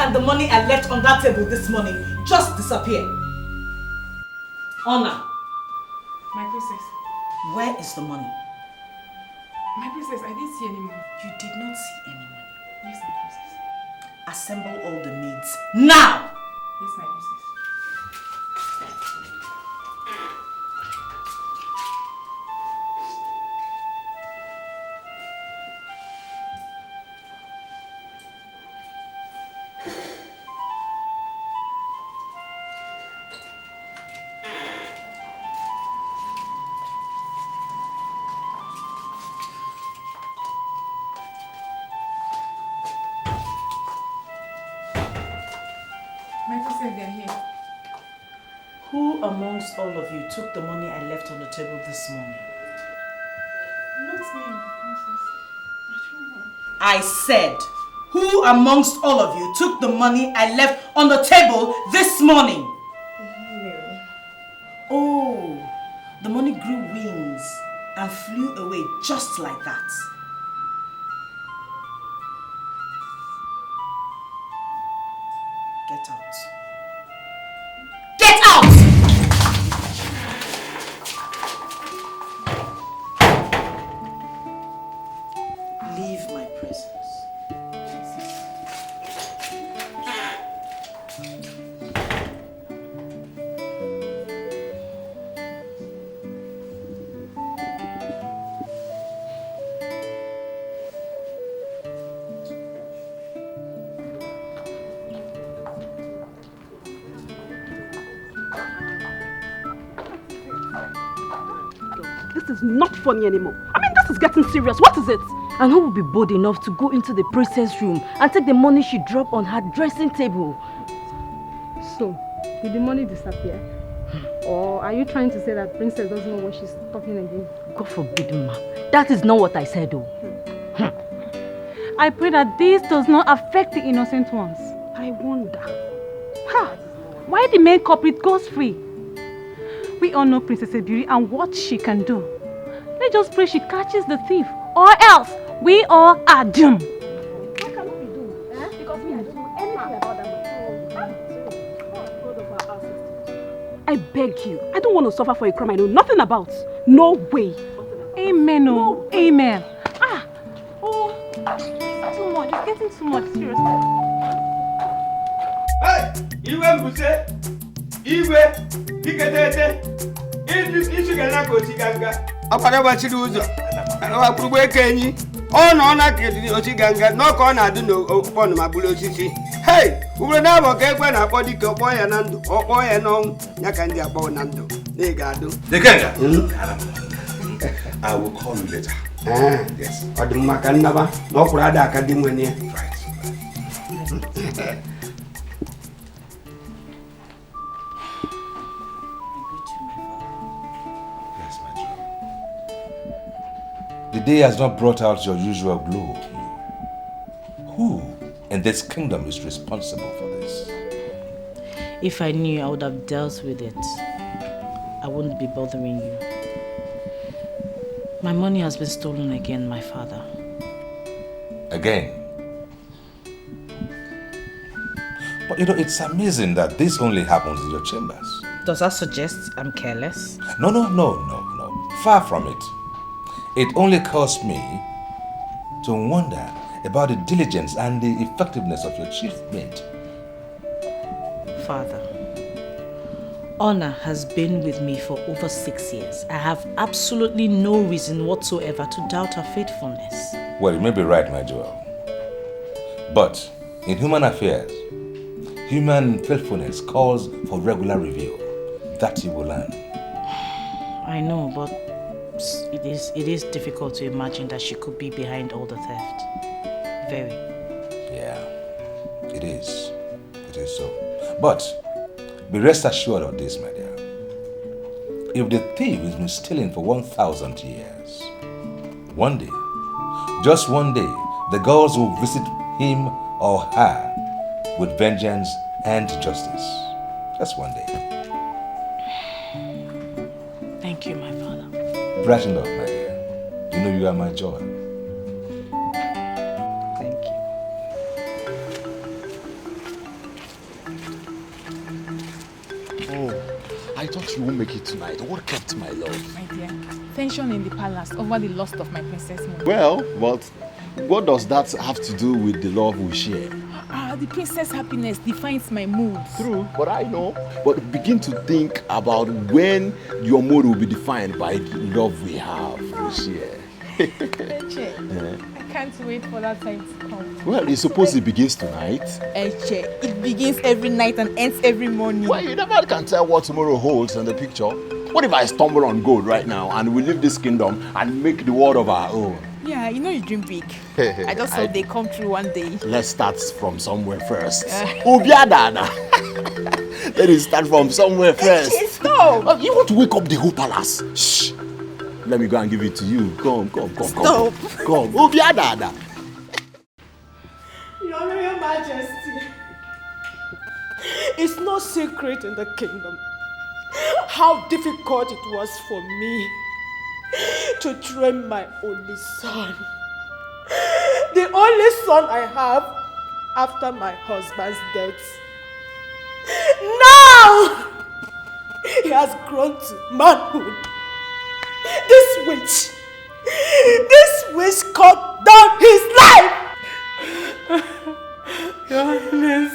can the money I left on that table this morning just disappear? Honor. My princess. Where is the money? My princess, I didn't see any money. You did not see any money? Yes, my princess. Assemble all the maids now! Yes, my princess. Who amongst all of you took the money I left on the table this morning? Not me, princess. I don't know. I said, who amongst all of you took the money I left on the table this morning? No. Oh, the money grew wings and flew away just like that. Get out. Get out! Leave my presence. This is not funny anymore. I mean, this is getting serious. What is it? And who will be bold enough to go into the princess room and take the money she dropped on her dressing table? So, did the money disappear? Or are you trying to say that princess doesn't know what she's talking again? God forbid, ma. That is not what I said, though. I pray that this does not affect the innocent ones. I wonder. Why the main culprit goes free? We all know Princess Ebiri and what she can do. Let's just pray she catches the thief, or else we all are doomed. What can we do? Because me, I don't know anything about that. I beg you. I don't want to suffer for a crime I know nothing about. No way. Amen, oh, amen. It's too much. It's getting too much, seriously. Hey! Iwe mbuse! Iwe! Iketete! Isu gana kochi ganga. Apara bachiri uzo. Apurugbo ekenyi. Ono na kedi ochi ganga. No ka ọ na-adụ n'ọpọnụ ma bụrụ osisi. Hey! Ubro na abo ka ekwe na akpọ dike ọkpọ ya na ndụ. Ọkpọ ya n'ọnwụ. Ya ka ndị akpọ na ndụ. Na ga-adụ. Dekenga. I will call you later. Yes. Ọ dị mma ka nnaba. Na ọkwụrụ ada aka dị nwene ya. Right. The day has not brought out your usual glow. Who in this kingdom is responsible for this? If I knew, I would have dealt with it. I wouldn't be bothering you. My money has been stolen again, my father. Again? But you know, it's amazing that this only happens in your chambers. Does that suggest I'm careless? No. Far from it. It only caused me to wonder about the diligence and the effectiveness of your chief mate. Father, Honor has been with me for over 6 years. I have absolutely no reason whatsoever to doubt her faithfulness. Well, you may be right, my jewel. But in human affairs, human faithfulness calls for regular review. That you will learn. I know, but it is difficult to imagine that she could be behind all the theft. Very. Yeah, it is. It is so. But be rest assured of this, my dear. If the thief has been stealing for 1,000 years, one day, just one day, the gods will visit him or her with vengeance and justice. Just one day. Thank you, my father. Brighten up, my dear. You know you are my joy. Thank you. I thought you won't make it tonight. What kept my love? My dear, tension in the palace over the loss of my princess moon. Well, but what does that have to do with the love we share? The princess happiness defines my mood. True, but I know. But begin to think about when your mood will be defined by the love we have, we share. Eche, I can't wait for that time to come. Well, it's supposed it begins tonight. Eche, it begins every night and ends every morning. Well, you never can tell what tomorrow holds in the picture. What if I stumble on gold right now and we leave this kingdom and make the world of our own? Yeah, you know you dream big. I just hope they come true one day. Let's start from somewhere first. Obiadana. Let us start from somewhere first. Stop! You want to wake up the whole palace? Shh. Let me go and give it to you. Come. Stop. Come. Obiadana. Your Royal Majesty, it's no secret in the kingdom how difficult it was for me to train my only son. The only son I have after my husband's death. Now he has grown to manhood. This witch cut down his life. Your Highness,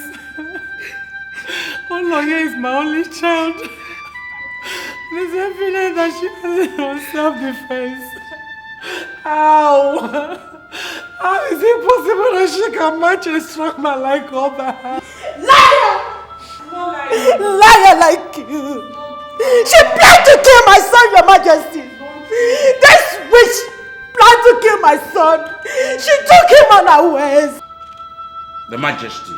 Oloye is my only child. It's evident that she has it on self-defense. How is it possible that she can match a strong man like Oba? Liar! Liar like you! She planned to kill my son, Your Majesty! This witch planned to kill my son! She took him unawares! The Majesty,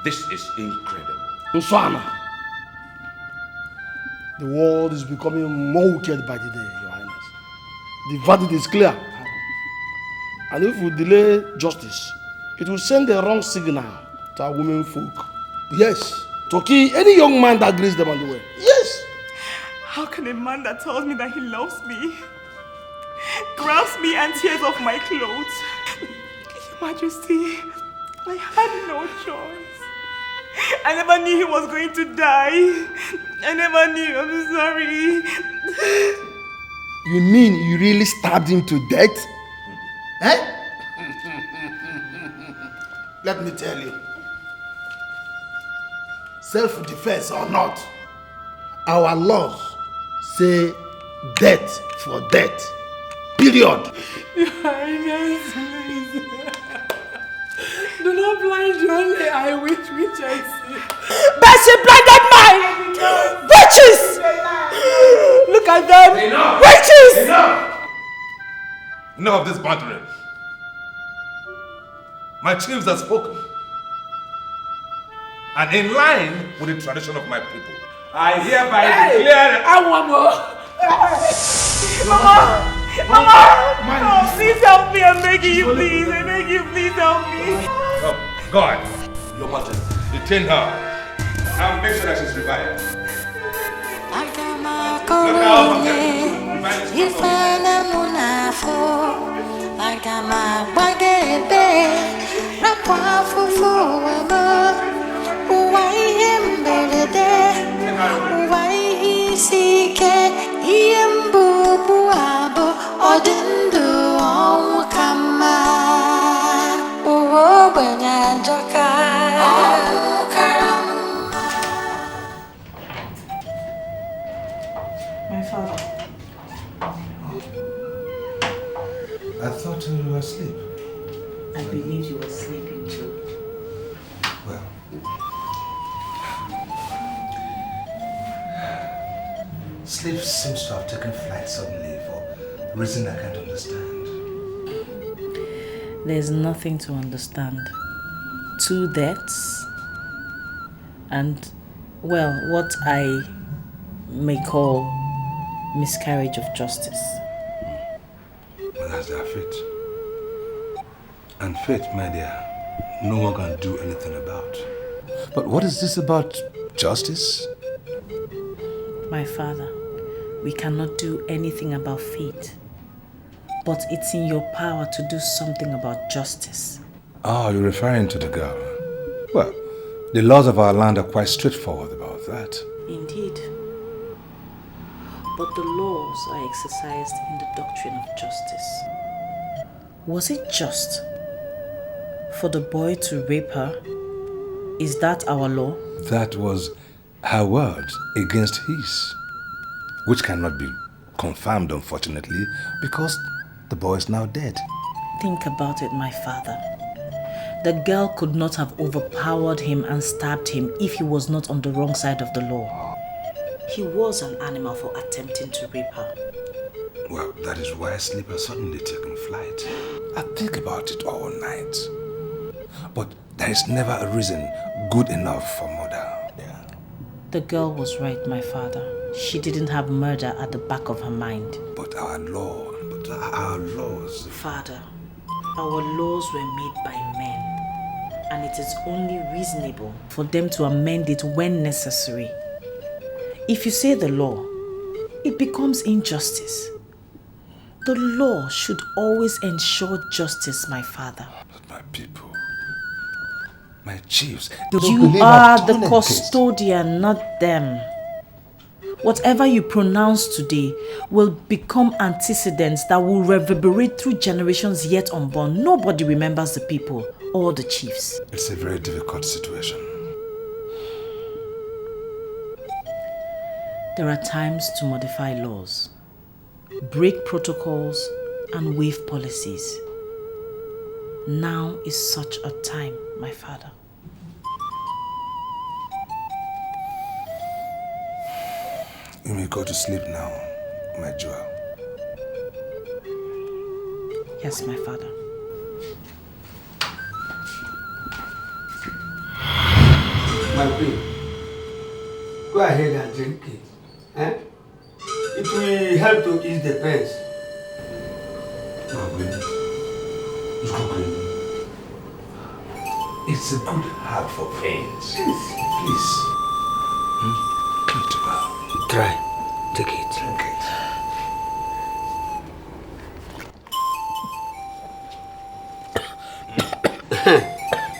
this is incredible. Nswana, the world is becoming more wicked by the day, Your Highness. The verdict is clear. And if we delay justice, it will send the wrong signal to our women folk. Yes, to kill any young man that greets them on the way. Yes! How can a man that tells me that he loves me grabs me and tears off my clothes? Your Majesty, I had no choice. I never knew he was going to die. I never knew. I'm sorry. You mean you really stabbed him to death? Eh? Let me tell you. Self-defense or not, our laws say death for death. Period. Your Highness, please. Do not blind the only eye which I see. But she blinded mine! Witches! Look at them! Enough! Witches! Enough of this bantering. My chiefs have spoken. And in line with the tradition of my people, I hereby declare... I want more! Mama, please help me. I'm begging you, please. I beg you, please help me. Oh, God, Your Majesty, detain her and make sure that she's revived. My father. I thought you were asleep. I believe you were sleeping too. Well, sleep seems to have taken flight suddenly for a reason I can't understand. There's nothing to understand. 2 deaths and, well, what I may call miscarriage of justice. Well, that's their fate. And fate, my dear, no one can do anything about. But what is this about justice? My father, we cannot do anything about fate. But it's in your power to do something about justice. Oh, you're referring to the girl. Well, the laws of our land are quite straightforward about that. Indeed. but the laws are exercised in the doctrine of justice. Was it just for the boy to rape her? Is that our law? That was her word against his, which cannot be confirmed, unfortunately, because the boy is now dead. Think about it, my father. The girl could not have overpowered him and stabbed him if he was not on the wrong side of the law. He was an animal for attempting to rape her. Well, that is why sleep has suddenly taken flight. I think about it all night. But there is never a reason good enough for murder. Yeah. The girl was right, my father. She didn't have murder at the back of her mind. But our laws... Father, our laws were made by men. And it is only reasonable for them to amend it when necessary. If you say the law, it becomes injustice. The law should always ensure justice, my father. But my people, my chiefs, you are the custodian, not them. Whatever you pronounce today will become antecedents that will reverberate through generations yet unborn. Nobody remembers the people or the chiefs. It's a very difficult situation. There are times to modify laws, break protocols, and waive policies. Now is such a time, my father. You may go to sleep now, my jewel. Yes, my father. My queen, go ahead and drink it. Eh? It will help to ease the pains. My queen, it's a good herb for pains. Please. Come to well. Try. Take it. Drink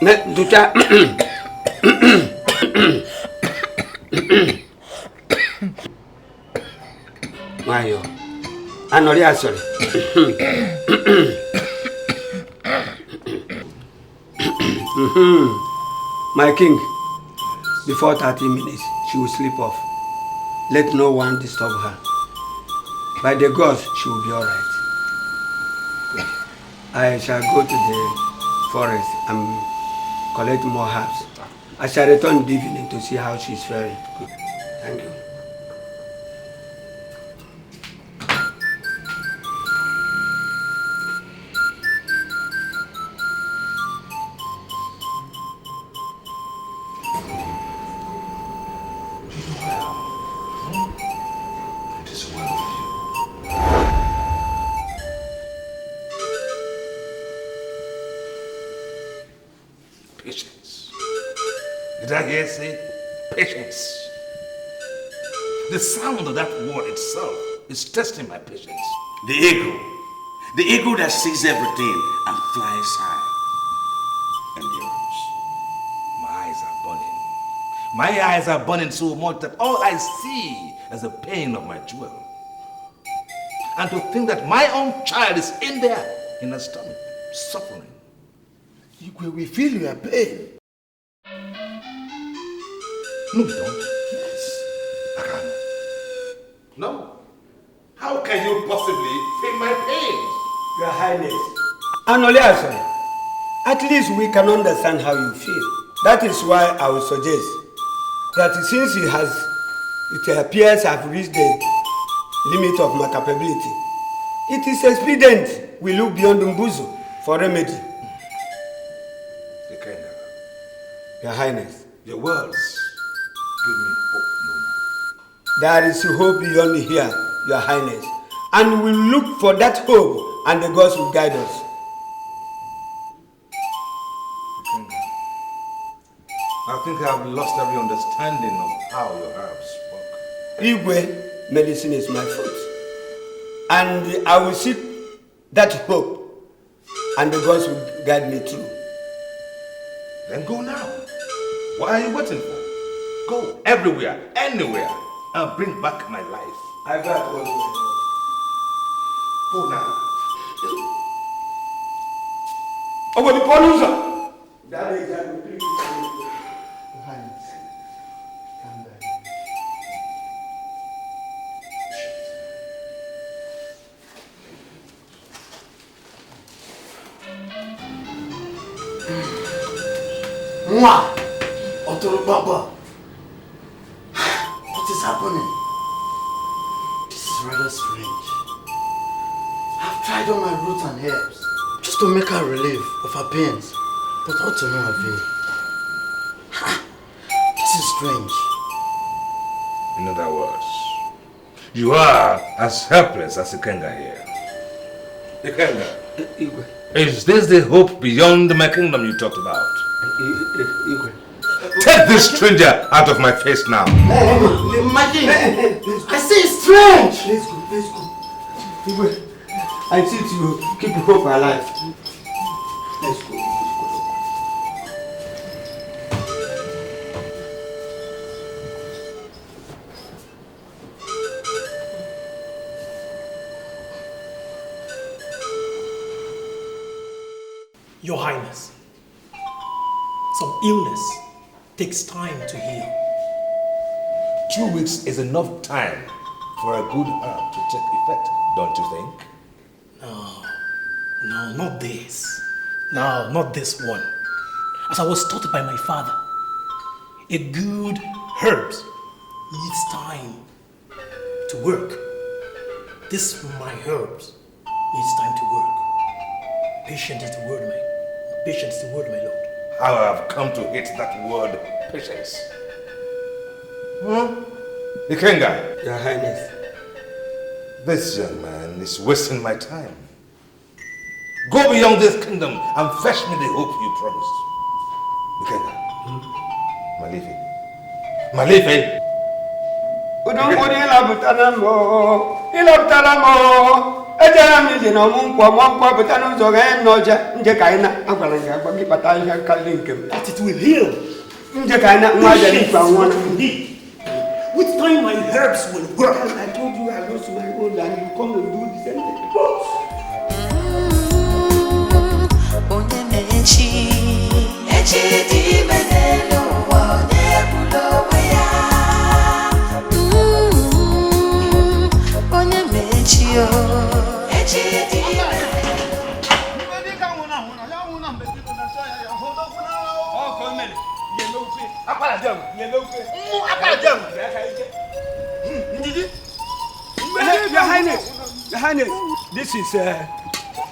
it. Ducha. Mayo. Anoria, sorry. My king, before 30 minutes, she will sleep off. Let no one disturb her. By the gods, she will be all right. I shall go to the forest and collect more herbs. I shall return this evening to see how she is faring. Thank you. Patience. Did I hear say patience? The sound of that word itself is testing my patience. The eagle that sees everything and flies high. And yours? My eyes are burning so much that all I see is the pain of my jewel. And to think that my own child is in there, in her stomach, suffering. We feel your pain. No, you don't. Yes. I can't. No. How can you possibly feel my pain? Your Highness. Anoliasa, at least we can understand how you feel. That is why I would suggest that since it appears I've reached the limit of my capability, it is expedient we look beyond Mbuzu for remedy. Your Highness. Your words give me hope no more. There is hope beyond here, Your Highness. And we will look for that hope and the gods will guide us. I think I've lost every understanding of how your herbs work. Igwe, medicine is my foot. And I will seek that hope and the gods will guide me through. Then go now. What are you waiting for? Go everywhere, anywhere, and bring back my life I got one. Go now. Oh, what the police? That is that. Mwah! Otoro Baba. What is happening? This is rather strange. I've tried all my roots and herbs just to make her relief of her pains, but all to no avail. This is strange. In other words, you are as helpless as Ikenga here. Ikenga, is this the hope beyond my kingdom you talked about? Take this stranger out of my face now. Imagine! I say it's strange! Let's go. I see to keep the hope alive. Let's go. Your Highness, some illness takes time to heal. 2 weeks is enough time for a good herb to take effect, don't you think? No, not this. No, not this one. As I was taught by my father, a good herbs needs time to work. This my herbs needs time to work. Patient is the word, my lord. How I have come to hate that word, patience. Ikenga. Your Highness. This young man is wasting my time. Go beyond this kingdom and fetch me the hope you promised. Ikenga. Malife. Udongori ilabutana mo. Ejara mi je no mu nkwa butana uzo ga noja nje kaina agwala nga agba mi pata ihe kali nkem. That it will heal. Nje kaina nwa ja ni kwa nwa. With time my herbs will work. I told you I lost my own and you come and do the same thing. Your Highness, this is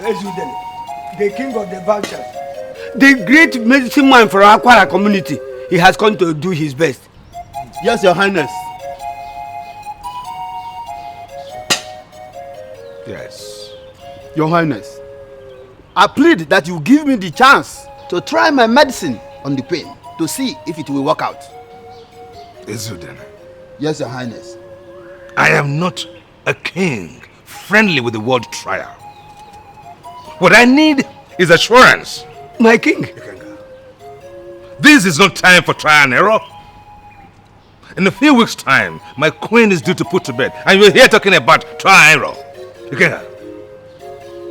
Ezuden, the king of the vultures. The great medicine man for our Akwara community. He has come to do his best. Yes, Your Highness. Yes. Your Highness, I plead that you give me the chance to try my medicine on the pain to see if it will work out. Ezuden. Yes, Your Highness. I am not a king friendly with the word trial. What I need is assurance. My king. This is not time for trial and error. In a few weeks' time, my queen is due to put to bed, and you're here talking about trial and error. Ikenga.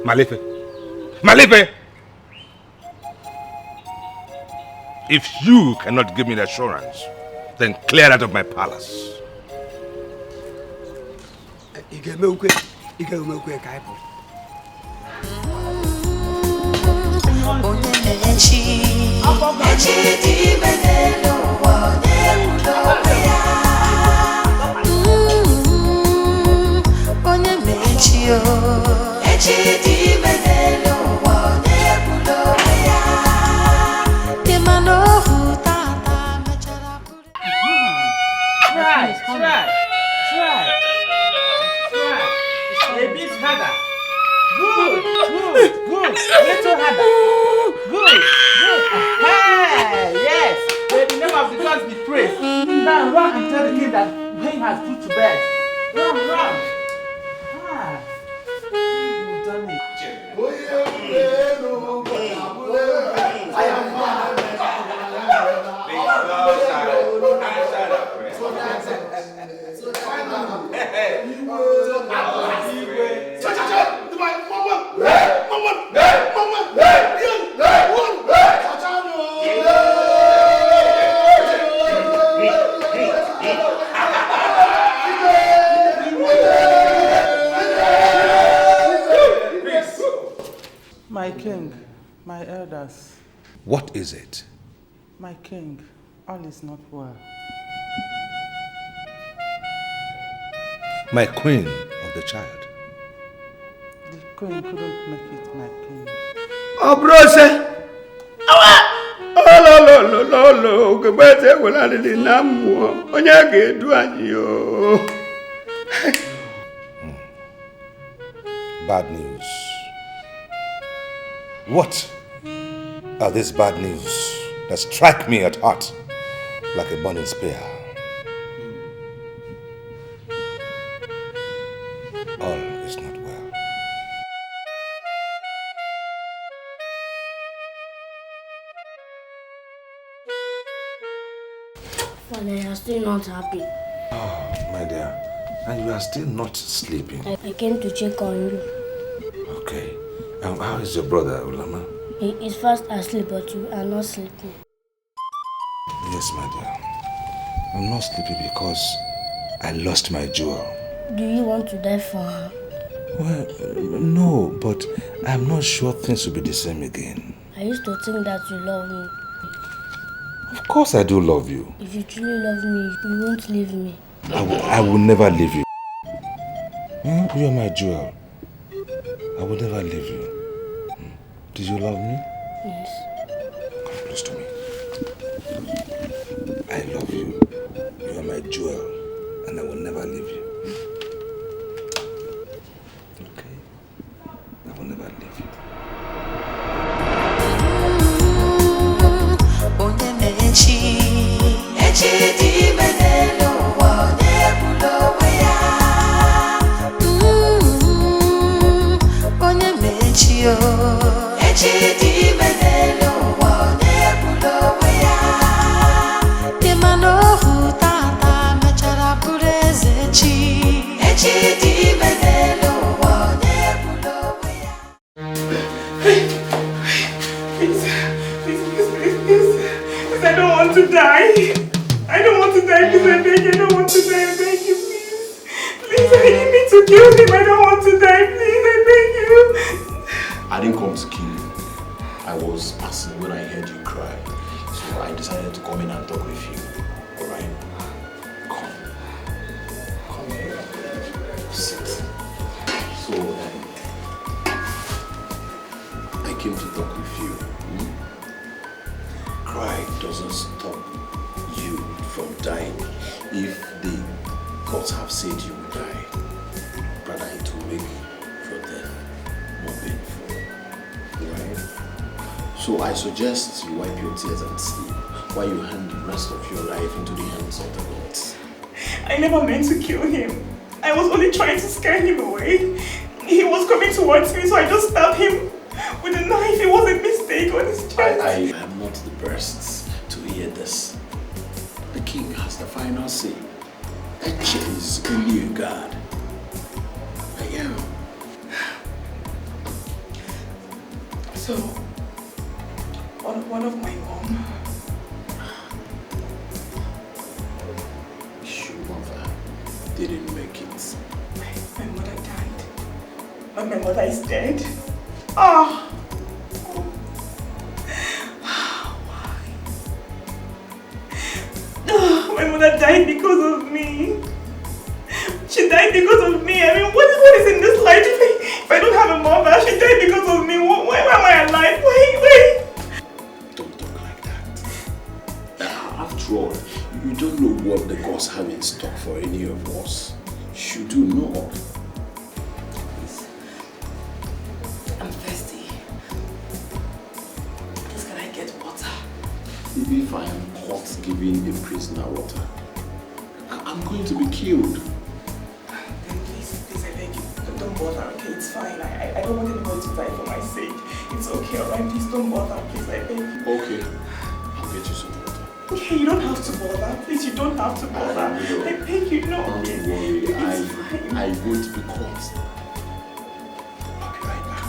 Malife. If you cannot give me the assurance, then clear out of my palace. Try. A bit harder. Good. Little harder. Good. Hey, yes. May the name of the gods be praised. Now run and tell the king that Wayne has put to bed. Run. You've done it. Yes. What is it? My king, all is not well. My queen of the child. The queen couldn't make it, my king. Oh, brother! Oh, goodbye, well, I didn't know. Onye ga-edu anyị yo. Bad news. What are these bad news that strike me at heart like a burning spear? All is not well. Father, you are still not happy. Oh, my dear. And you are still not sleeping. I came to check on you. Okay. How is your brother, Ulama? He is fast asleep, but you are not sleeping. Yes, my dear. I'm not sleepy because I lost my jewel. Do you want to die for her? Well, no, but I'm not sure things will be the same again. I used to think that you love me. Of course I do love you. If you truly love me, you won't leave me. I will never leave you. You are my jewel. I will never leave you. Do you love me? Yes. Come close to me. I love you. You are my jewel, and I will never leave you. Okay? I will never leave you. I don't want to die. I don't want to die, please, I beg you. I don't want to die, I beg you, please. Please, I need me to kill him. I don't want to die, please, I beg you. I didn't come to kill you. I was passing when I heard you cry. So I decided to come in and talk with you. Alright? Come here. Sit. So, I came to talk with you. Cry doesn't stop you from dying. If the gods have said you will die, rather it will make your death more painful. Right? So I suggest you wipe your tears and sleep while you hand the rest of your life into the hands of the gods. I never meant to kill him. I was only trying to scare him away. He was coming towards me, so I just stabbed him with a knife. It was a mistake on his chest. I am not the best to hear this. The king has the final say. Eche is only a god. I am. So, one of my mom. Your mother didn't make it. My mother died. But my mother is dead. Oh. My mother died because of me. She died because of me. I mean, what is in this life? If I don't have a mother, she died because of me. Why am I alive? Why? Don't talk like that. After all, you don't know what the gods have in stock for any of us. You do know. Please. I'm thirsty. Please, can I get water? If I am caught giving a prisoner water, I'm going to be killed. Then please, I beg you, don't bother, okay? It's fine. I don't want anybody to die for my sake. It's okay, alright? Please don't bother, please, I beg you. Okay, I'll get you some water. Okay, you don't have to bother. Please, you don't have to bother. I beg you, no. Don't worry, I won't be caught. I'll be right back.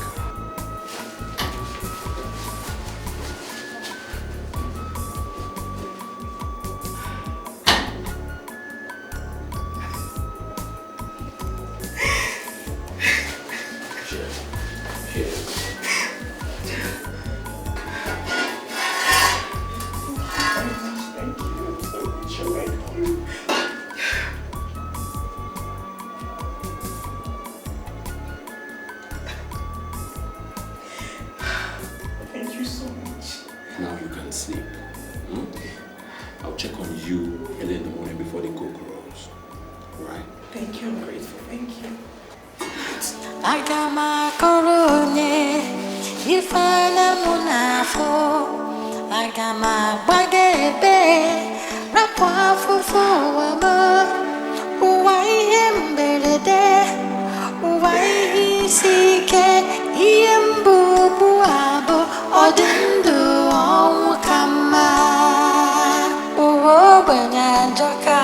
Here. Now you can sleep. I'll check on you early in the morning before the cock crows. Right? Thank you, I'm grateful. Thank you. Agama korone, ifana munafo. Agama bagebe, rapwa fufu wama. Uwai emberede, uwai sike, iembu buabo, odendo omukama. Uwo banyanjaka,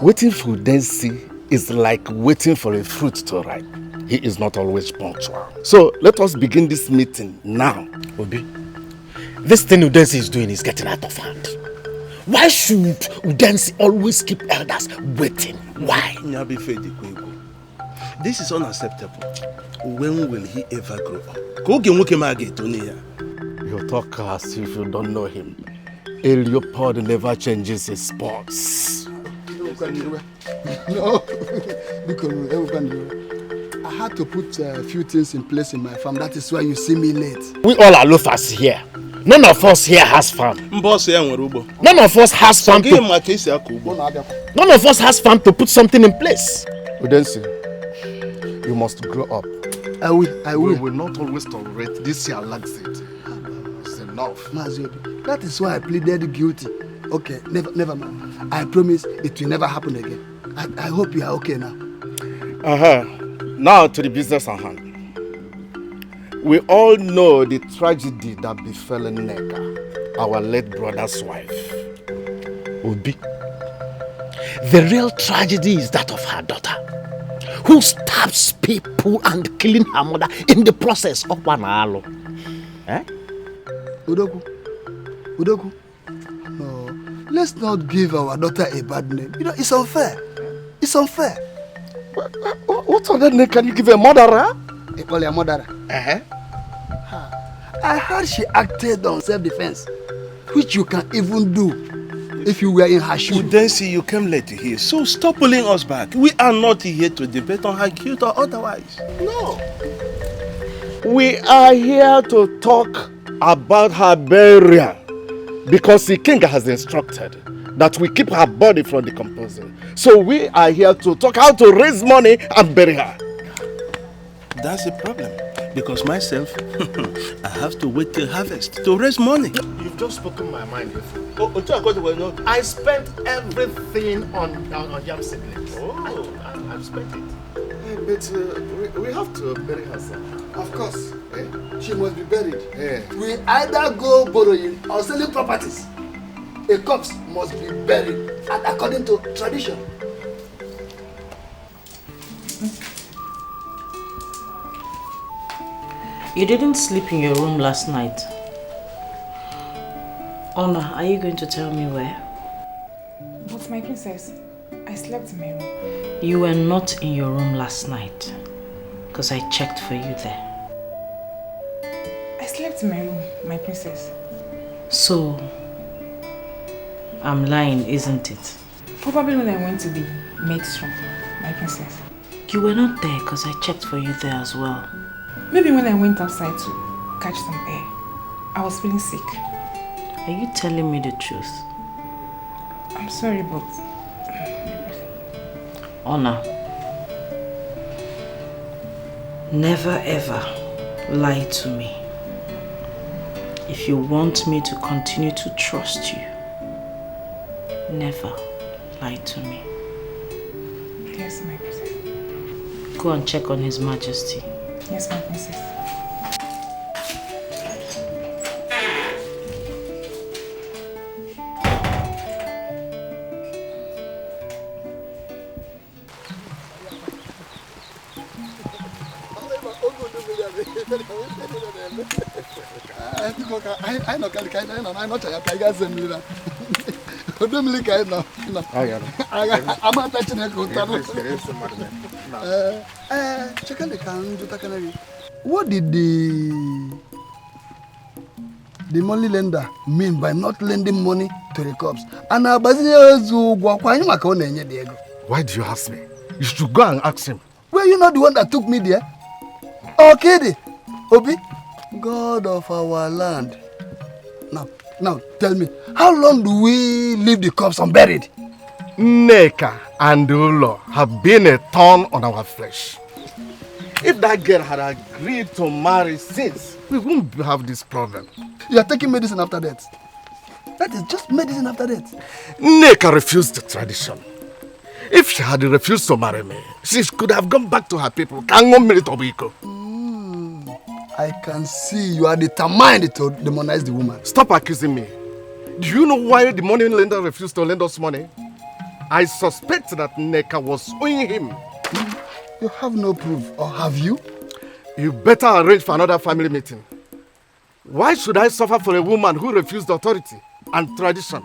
Waiting for Densi is like waiting for a fruit to ripe. He is not always punctual. So let us begin this meeting now. Obi, this thing Udensi is doing is getting out of hand. Why should Udensi always keep elders waiting? Why? This is unacceptable. When will he ever grow up? You talk as if you don't know him. A leopard never changes his spots. No, I had to put a few things in place in my farm. That is why you see me late. We all are loafers here. None of us here has farm. None of us has farm to... None of us has farm to put something in place. Udensi, you must grow up. I will. We will not always tolerate this your laxity. It's enough. Maziobi, that is why I pleaded guilty. Okay, never mind. I promise it will never happen again. I hope you are okay now. Now to the business at hand. We all know the tragedy that befell Neka, our late brother's wife. Obi, the real tragedy is that of her daughter, who stabs people and killing her mother in the process of Wanalo. Eh? Udoku, no, let's not give our daughter a bad name. You know, it's unfair. It's unfair. What other name can you give a murderer? Only a murderer. I heard she acted on self-defense, which you can even do if you were in her shoes. Udensi, you came late here, so stop pulling us back. We are not here to debate on her guilt or otherwise. No. We are here to talk about her burial because the king has instructed that we keep her body from decomposing. So we are here to talk how to raise money and bury her. That's the problem. Because myself, I have to wait till harvest to raise money. You've just spoken my mind. I spent everything on yam seedlings. Oh, I've spent it. But we have to bury her, sir. Of course. She must be buried. We either go borrowing or selling properties. A corpse must be buried, and according to tradition. You didn't sleep in your room last night. Honor, are you going to tell me where? But my princess, I slept in my room. You were not in your room last night, because I checked for you there. I slept in my room, my princess. So, I'm lying, isn't it? Probably when I went to the maid's room, my princess. You were not there because I checked for you there as well. Maybe when I went outside to catch some air, I was feeling sick. Are you telling me the truth? I'm sorry, but... Honor, never ever lie to me. If you want me to continue to trust you, never lie to me. Yes, my princess. Go and check on His Majesty. Yes, my princess. What did the money lender mean by not lending money to the cops? Why do you ask me? You should go and ask him. Were you not the one that took me there? Okay, Obi, God of our land. Now tell me, how long do we leave the corpse unburied? Neka and Ulo have been a thorn on our flesh. If that girl had agreed to marry since, we wouldn't have this problem. You are taking medicine after death. That is just medicine after death. Neka refused the tradition. If she had refused to marry me, she could have gone back to her people. I can see you are determined to demonize the woman. Stop accusing me. Do you know why the money lender refused to lend us money? I suspect that Neka was owing him. You have no proof, or have you? You better arrange for another family meeting. Why should I suffer for a woman who refused authority and tradition?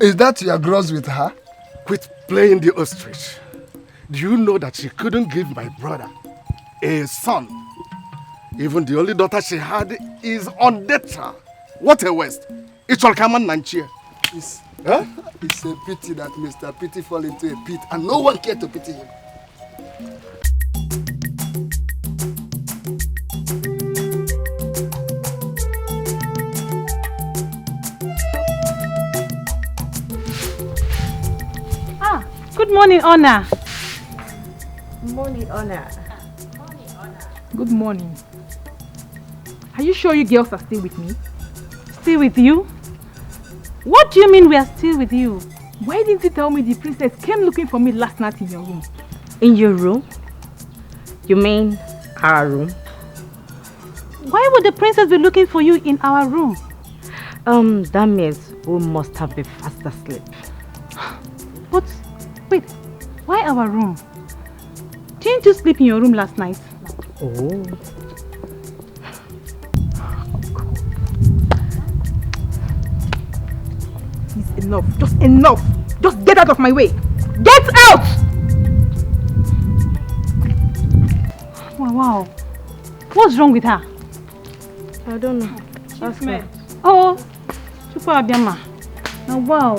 Is that your gross with her? Quit playing the ostrich. Do you know that she couldn't give my brother a son? Even the only daughter she had is on death. What a waste. It shall come on Nigeria. It's a pity that Mr. Pity fell into a pit and no one cared to pity him. Good morning, Honor. Morning, Honor. Good morning. Are you sure you girls are still with me? Still with you? What do you mean we are still with you? Why didn't you tell me the princess came looking for me last night in your room? In your room? You mean our room? Why would the princess be looking for you in our room? That means we must have been fast asleep. But, wait, why our room? Didn't you sleep in your room last night? Oh. It's enough. Just enough. Just get out of my way. Get out! Wow. What's wrong with her? I don't know. Ask her. Oh, Super Abiyama. Now, wow.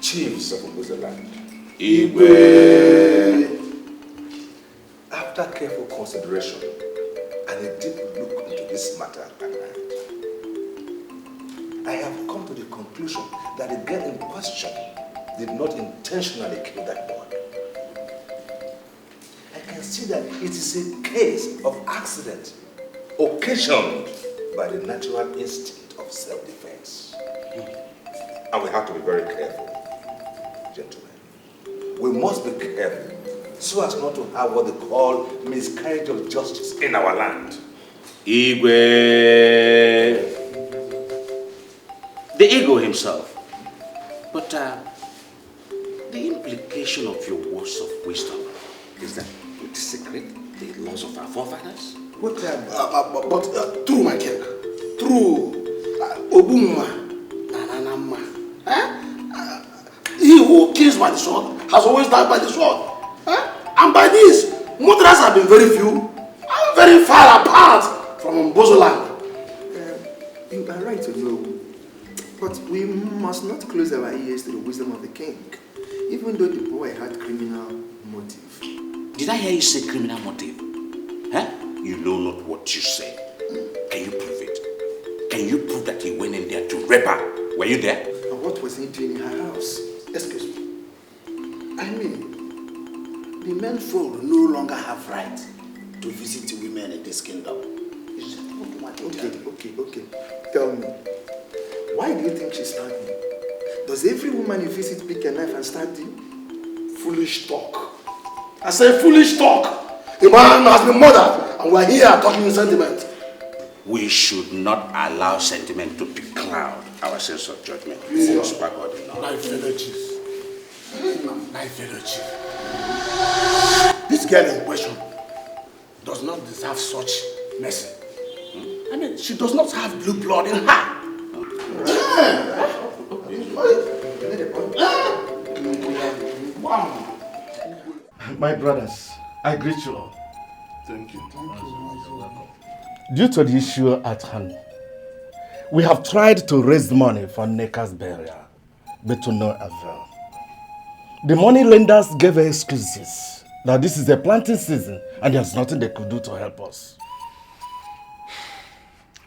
Chiefs of Obuzaland. Igwe. After careful consideration and a deep look into this matter at night, I have come to the conclusion that the girl in question did not intentionally kill that boy. I can see that it is a case of accident occasioned by the natural instinct of self-defense. And we have to be very careful, gentlemen. We must be careful so as not to have what they call miscarriage of justice in our land. Igwe. The ego himself. But the implication of your words of wisdom is that you desecrate the laws of our forefathers? But through my cake, through Obumma, he who kills by the sword has always died by the sword. And by this, murderers have been very few and very far apart from Mbozoland. You are right to know, but we must not close our ears to the wisdom of the king, even though the boy had criminal motive. Did I hear you say criminal motive? Huh? You know not what you say. Can you prove it? Can you prove that he went in there to rape her? Were you there? And what was he doing in her house? Excuse me. I mean, the men folk no longer have right to visit women in this kingdom. Okay. Tell me, why do you think she stabbed me? Does every woman you visit pick a knife and stab you? Foolish talk. I say foolish talk. The man has been murdered and we are here talking sentiment. We should not allow sentiment to becloud our sense of judgment. Life fellow chief. This girl in question does not deserve such mercy. I mean, she does not have blue blood in her. My brothers, I greet you all. Thank you. Due to the issue at hand, We have tried to raise money for Neka's burial, but to no avail. The money lenders gave her excuses that this is a planting season and there's nothing they could do to help us.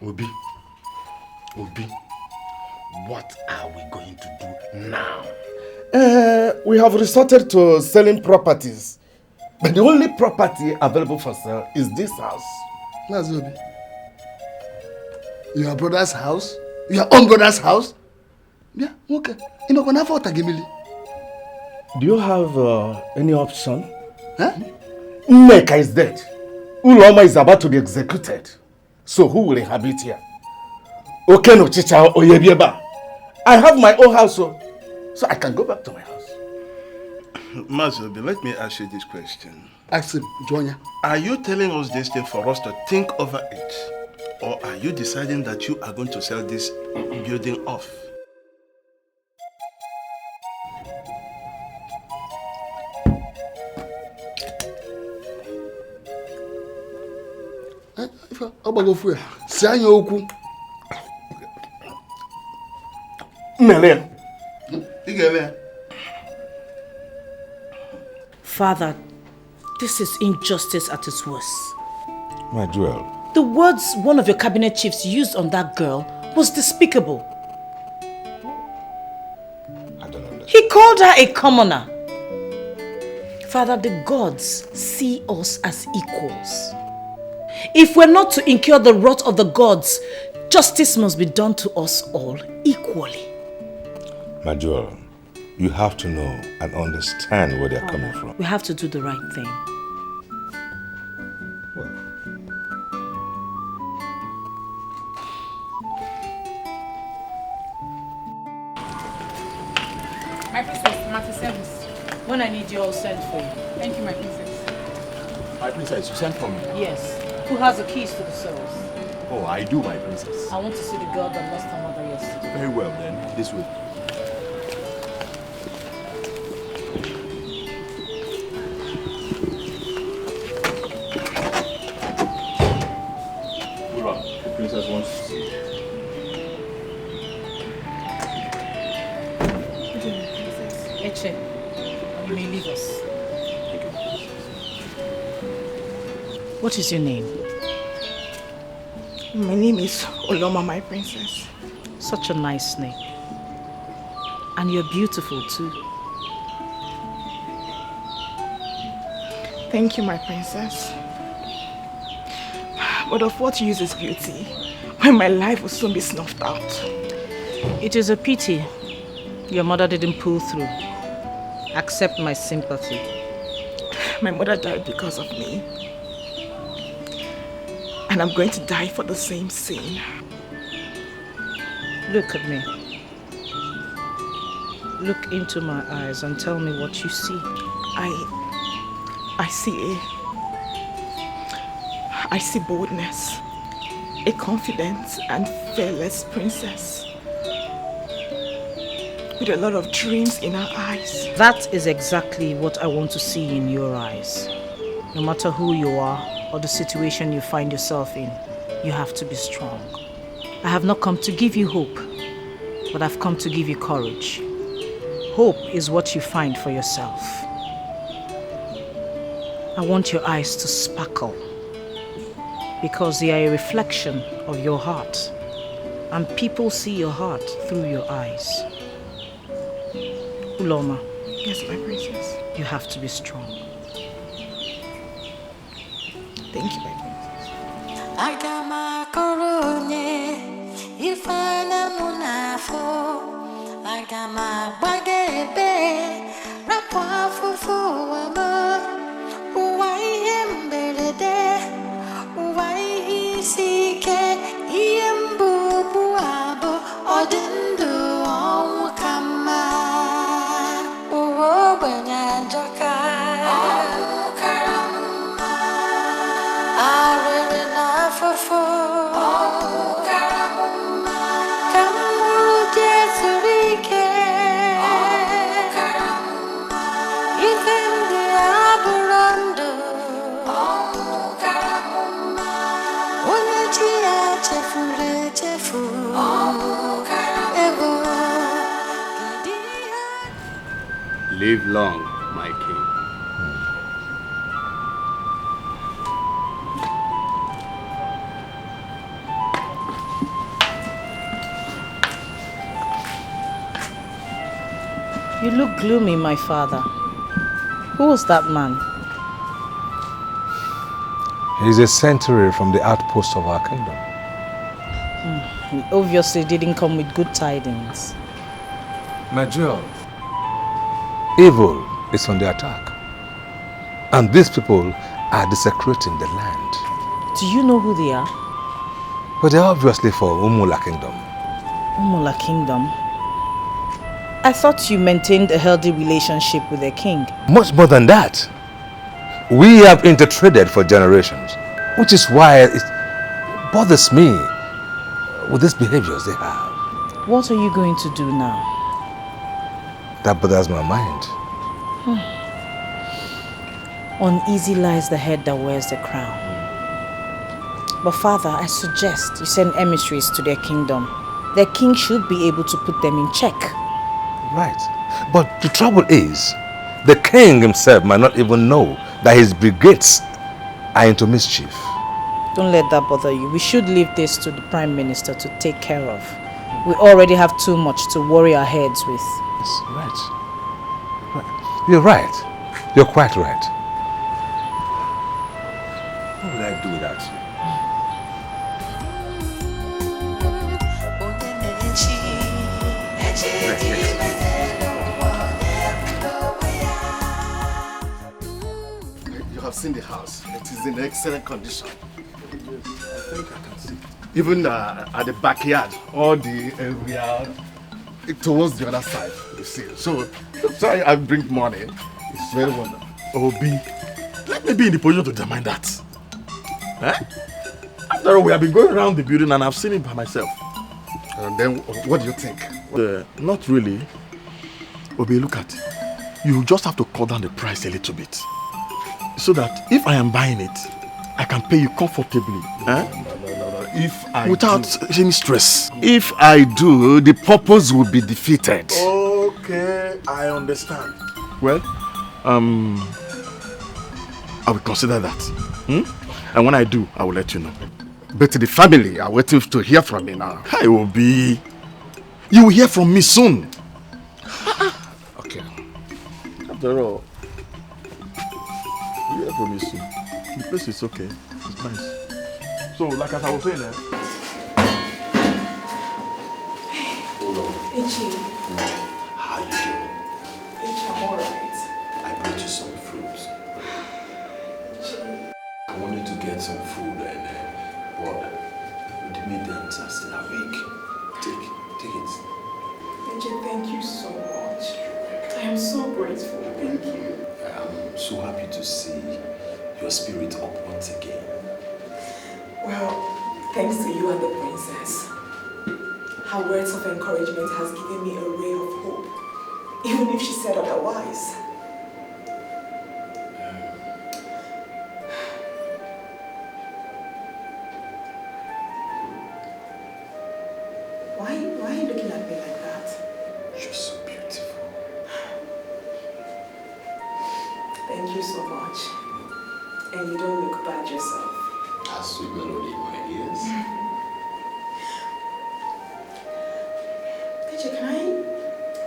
Obi, what are we going to do now? We have resorted to selling properties, but the only property available for sale is this house. Nazobi, your brother's house? Your own brother's house? Yeah, okay. Do you have any option? Huh? Nneka is dead. Uloma is about to be executed. So who will inhabit here? Okeno Chicha Oyebieba. I have my own house, so I can go back to my house. Mazobi, let me ask you this question. Ask him, Jonya. Are you telling us this thing for us to think over it? Or are you deciding that you are going to sell this building off? Father, this is injustice at its worst. My jewel. The words one of your cabinet chiefs used on that girl was despicable. I don't understand. He called her a commoner. Father, the gods see us as equals. If we're not to incur the wrath of the gods, justice must be done to us all equally. My jewel, you have to know and understand where they're coming from. We have to do the right thing. My princess, I'm at the service. When I need you, I'll send for you. Thank you, my princess. My princess, you sent for me? Yes. Who has the keys to the cells? Oh, I do, my princess. I want to see the girl that lost her mother yesterday. Very well, then. This way. The princess wants to see you. Eche, you may leave us. What is your name? My name is Oloma, my princess. Such a nice name. And you're beautiful too. Thank you, my princess. But of what use is beauty when my life will soon be snuffed out? It is a pity your mother didn't pull through. Accept my sympathy. My mother died because of me. And I'm going to die for the same sin. Look at me. Look into my eyes and tell me what you see. I see boldness, a confident and fearless princess with a lot of dreams in her eyes. That is exactly what I want to see in your eyes. No matter who you are or the situation you find yourself in, you have to be strong. I have not come to give you hope, but I've come to give you courage. Hope is what you find for yourself. I want your eyes to sparkle because they are a reflection of your heart, and people see your heart through your eyes. Uloma. Yes, my princess. You have to be strong. Thank you, my princess. Agama korone ifana munafo agama bagebe rapwa fufu wama uwai mbelede uwai sike iyembu buabo odindu onwukama uwo banyanjaka onwukarama arere fufu onwukarama kamuru jesurike Live long, my king. You look gloomy, my father. Who was that man? He's a century from the outpost of our kingdom. He obviously didn't come with good tidings. My jewel, evil is on the attack. And these people are desecrating the land. Do you know who they are? But they're obviously for Umula Kingdom. Umula Kingdom? I thought you maintained a healthy relationship with the king. Much more than that. We have intertraded for generations, which is why it bothers me with these behaviors they have. What are you going to do now? That bothers my mind. Uneasy lies the head that wears the crown. But father, I suggest you send emissaries to their kingdom. Their king should be able to put them in check. Right. But the trouble is, the king himself might not even know that his brigades are into mischief. Don't let that bother you. We should leave this to the Prime Minister to take care of. We already have too much to worry our heads with. Yes, right. You're right. You're quite right. What would I do without you? You have seen the house. It is in excellent condition. Yes, I think I can see. Even at the backyard, all the area towards the other side, you see. So I bring money. It's very wonderful. Obi, let me be in the position to determine that. Eh? After all, we have been going around the building and I've seen it by myself. And then, what do you think? Not really. Obi, look at it. You just have to cut down the price a little bit. So that if I am buying it, I can pay you comfortably. No. Without any stress. If I do, the purpose will be defeated. Okay, I understand. Well, I will consider that. And when I do, I will let you know. But the family are waiting to hear from me now. I will be. You will hear from me soon. Okay. After all, you hear from me soon. The place is okay. It's nice. So, like as I was saying, Ichi. How you doing? Ichi, I'm alright. I brought you some fruits. I wanted to get some food and the midnights are still awake. Take it. Ichi, thank you so much. I am so grateful. Thank you. I'm so happy to see your spirit up once again. Well, thanks to you and the princess. Her words of encouragement has given me a ray of hope, even if she said otherwise. Why are you looking at me like that? You're so beautiful. Thank you so much. And you don't look bad yourself. A sweet melody in my ears. Peche,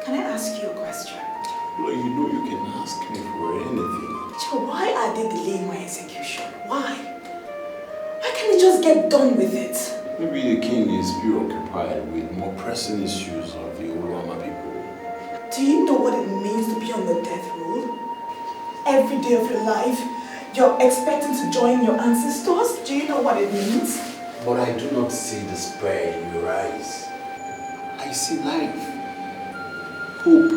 can I ask you a question? Well, you know you can ask me for anything. Peche, why are they delaying my execution? Why? Why can't they just get done with it? Maybe the king is preoccupied with more pressing issues of the Olama people. Do you know what it means to be on the death row? Every day of your life, you're expecting to join your ancestors? Do you know what it means? But I do not see despair in your eyes. I see life, hope,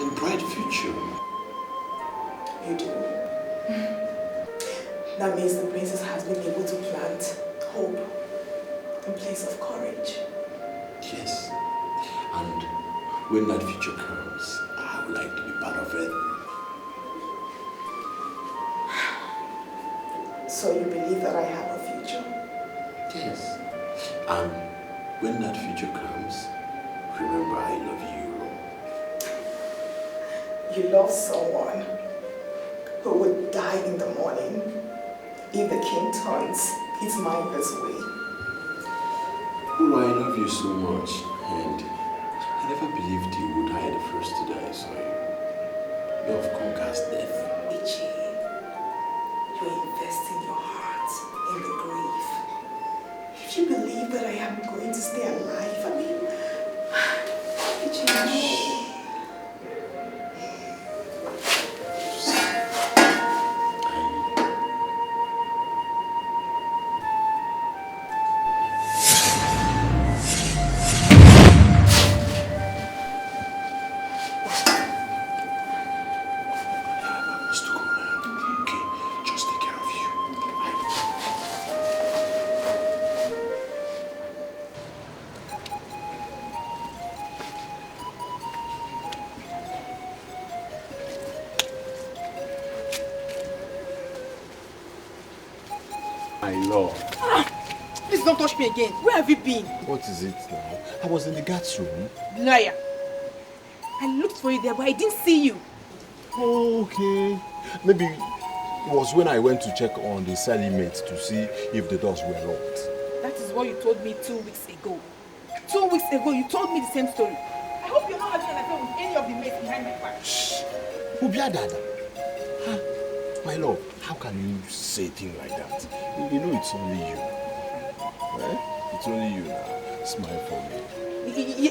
and bright future. You do. That means the princess has been able to plant hope in place of courage. Yes. And when that future comes, I would like to be part of it. So you believe that I have a future? Yes. And when that future comes, remember I love you. You love someone who would die in the morning if the king turns his mind this way. Ulu, I love you so much, and I never believed you would die the first to die, so love conquers death. Ichi, you're investing your heart in the grave. If you believe that I am going to stay alive, I mean, Ichi, My lord. Please don't touch me again. Where have you been? What is it now? I was in the guard's room. Liar. I looked for you there, but I didn't see you. Oh, okay. Maybe it was when I went to check on the cellie mates to see if the doors were locked. That is what you told me 2 weeks ago. 2 weeks ago, you told me the same story. I hope you're not having an affair with any of the mates behind my back. Shh. Ubiadada. Huh? My love, how can you say a thing like that? You know it's only you. Eh? It's only you now. Smile for me.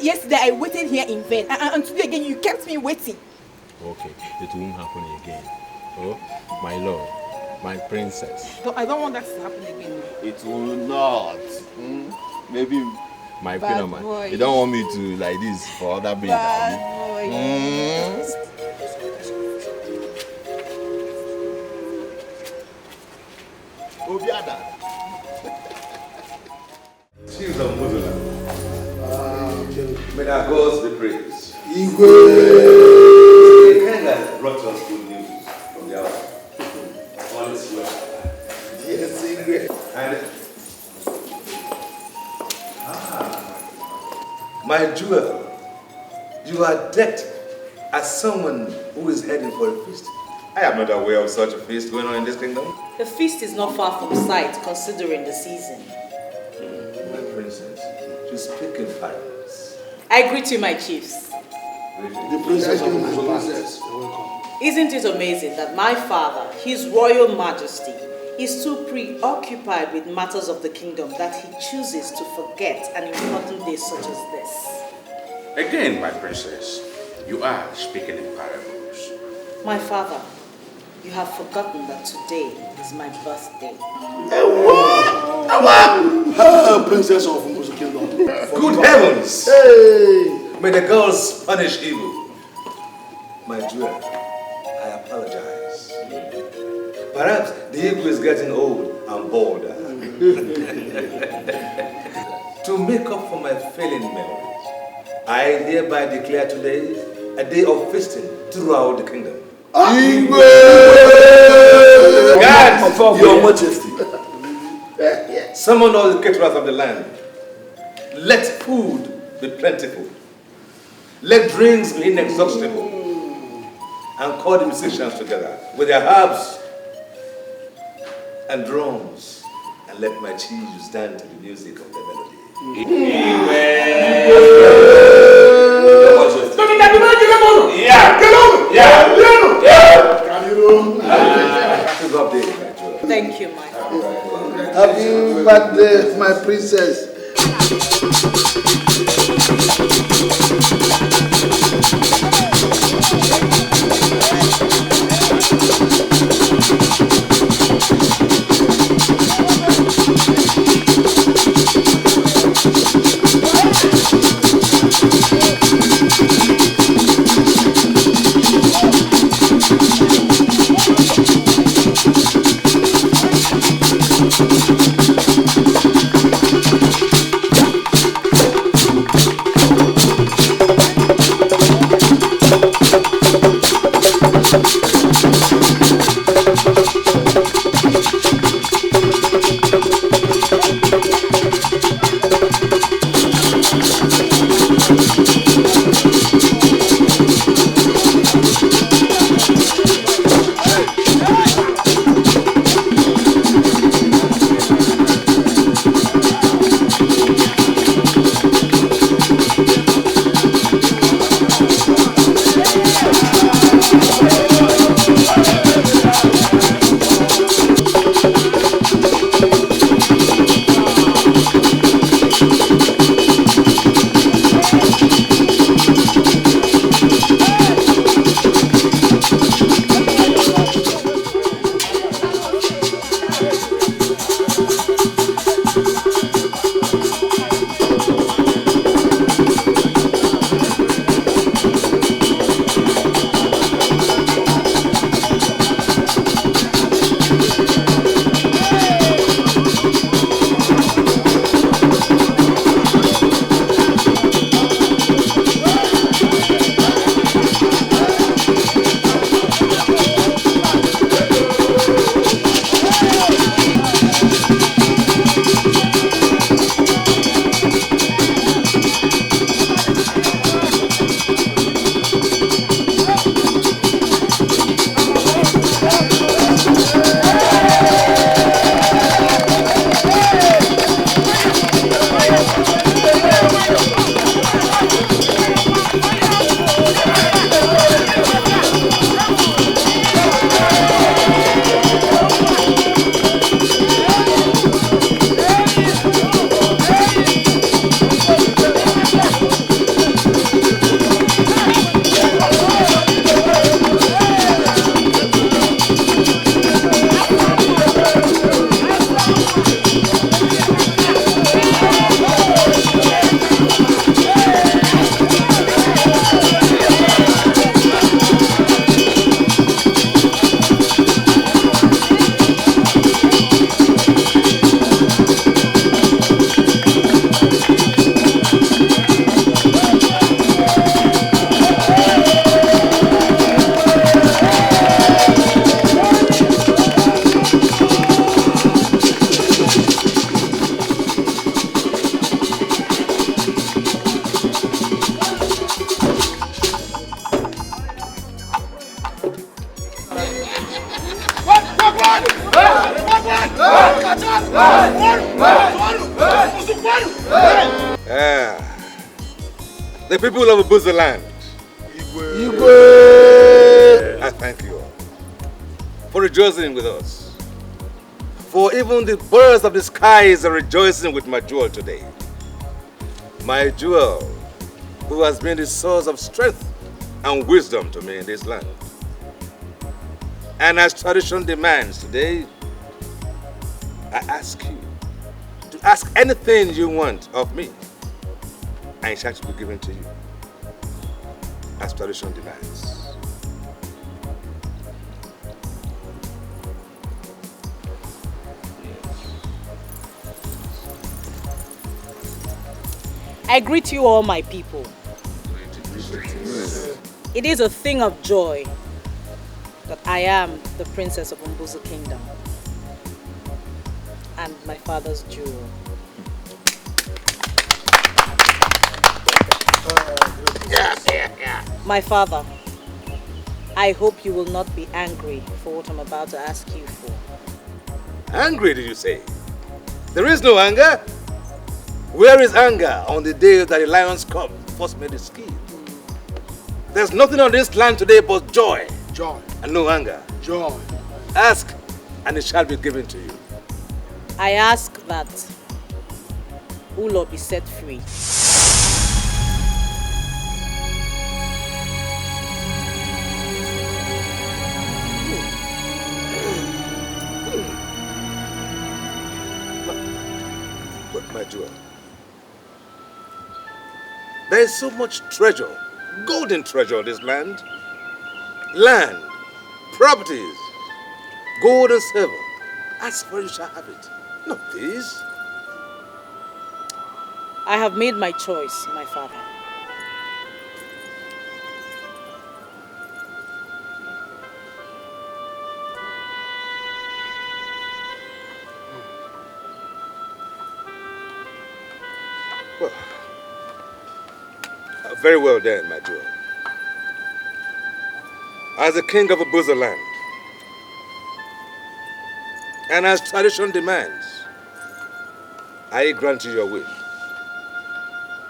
Yesterday I waited here in vain, and today again you kept me waiting. Okay, it won't happen again. Oh, my love, my princess. I don't want that to happen again. It will not. Maybe my Bad queen, boy. you don't want me to like this for other babies. Bad boy. Obiada. Chiefs of Muslim. May our gods be praised. The kind that brought us good news from the hour. All is well. Yes, Igwe. And my jewel, you are decked as someone who is heading for a feast. I am not aware of such a feast going on in this kingdom. The feast is not far from sight, considering the season. My princess, you speak in parables. I greet you, my chiefs. The princess of the princess. Isn't it amazing that my father, His Royal Majesty, is too preoccupied with matters of the kingdom that he chooses to forget an important day such as this? Again, my princess, you are speaking in parables. My father, you have forgotten that today is my birthday. Princess of Umuzu Kingdom. Good heavens! Hey! May the gods punish evil. My jewel, I apologize. Perhaps the eagle is getting old and bolder. To make up for my failing memories, I hereby declare today a day of feasting throughout the kingdom. Guards, Your Majesty. Summon all the caterers of the land. Let food be plentiful. Let drinks be inexhaustible. And call the musicians together with their harps and drums. And let my cheese stand to the music of the melody. Thank you, my Happy birthday, my princess. The people of Buza land, I thank you all for rejoicing with us. For even the birds of the skies are rejoicing with my jewel today. My jewel, who has been the source of strength and wisdom to me in this land. And as tradition demands today, I ask you to ask anything you want of me, and it shall be given to you, as tradition demands. I greet you all, my people. It is a thing of joy that I am the princess of Umbuzu Kingdom and my father's jewel. My father, I hope you will not be angry for what I'm about to ask you for. Angry, did you say? There is no anger. Where is anger on the day that the lion's cub first made its skin? There's nothing on this land today but joy. Joy. And no anger. Joy. Ask, and it shall be given to you. I ask that Ulo be set free. But my jewel, there is so much treasure, golden treasure in this land. Land, properties, gold and silver. Ask for you shall have it. Not these. I have made my choice, my father. Well, very well then, my jewel. As the king of Buza land, and as tradition demands, I grant you your wish.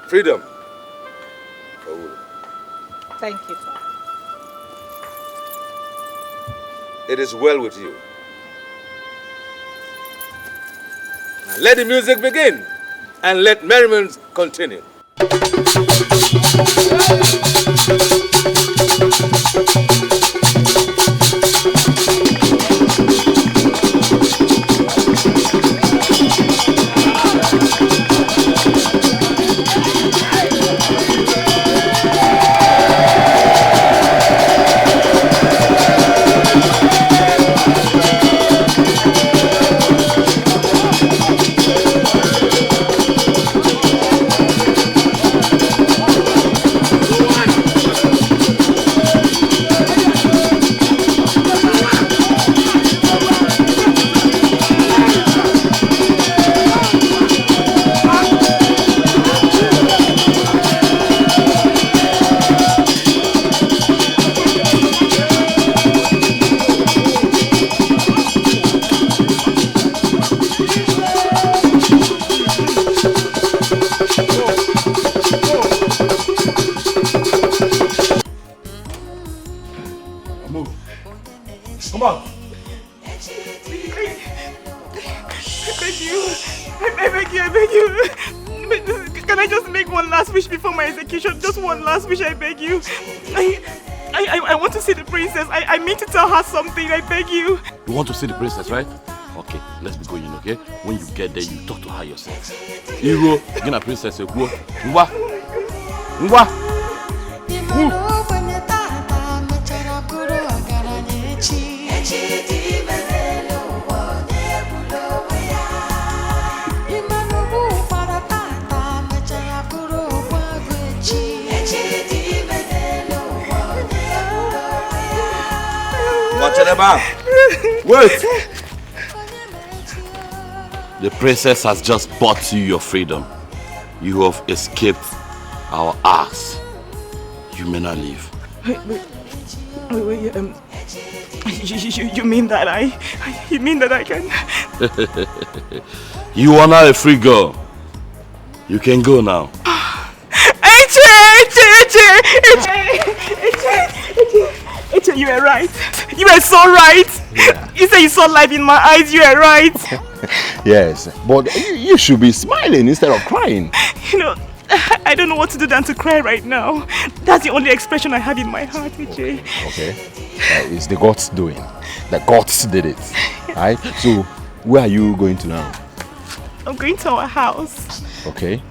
Freedom for Ulo. Thank you, father. It is well with you. Now let the music begin, and let merriment continue. Just one last wish, I beg you. I want to see the princess. I mean to tell her something, I beg you. You want to see the princess, right? Okay, let's be going, okay? When you get there, you talk to her yourself. Hero, you're a princess. Ngwa. Wait! The princess has just bought you your freedom. You have escaped our ass. You may not leave. Wait, you mean that you mean that I can You are now a free girl. You can go now. Eche, you were right. You were so right. Yeah. You said you saw life in my eyes. You were right. Yes, but you should be smiling instead of crying. You know, I don't know what to do than to cry right now. That's the only expression I have in my heart, Eche. Okay. It's the gods doing. The gods did it. Right? So, where are you going to now? I'm going to our house. Okay.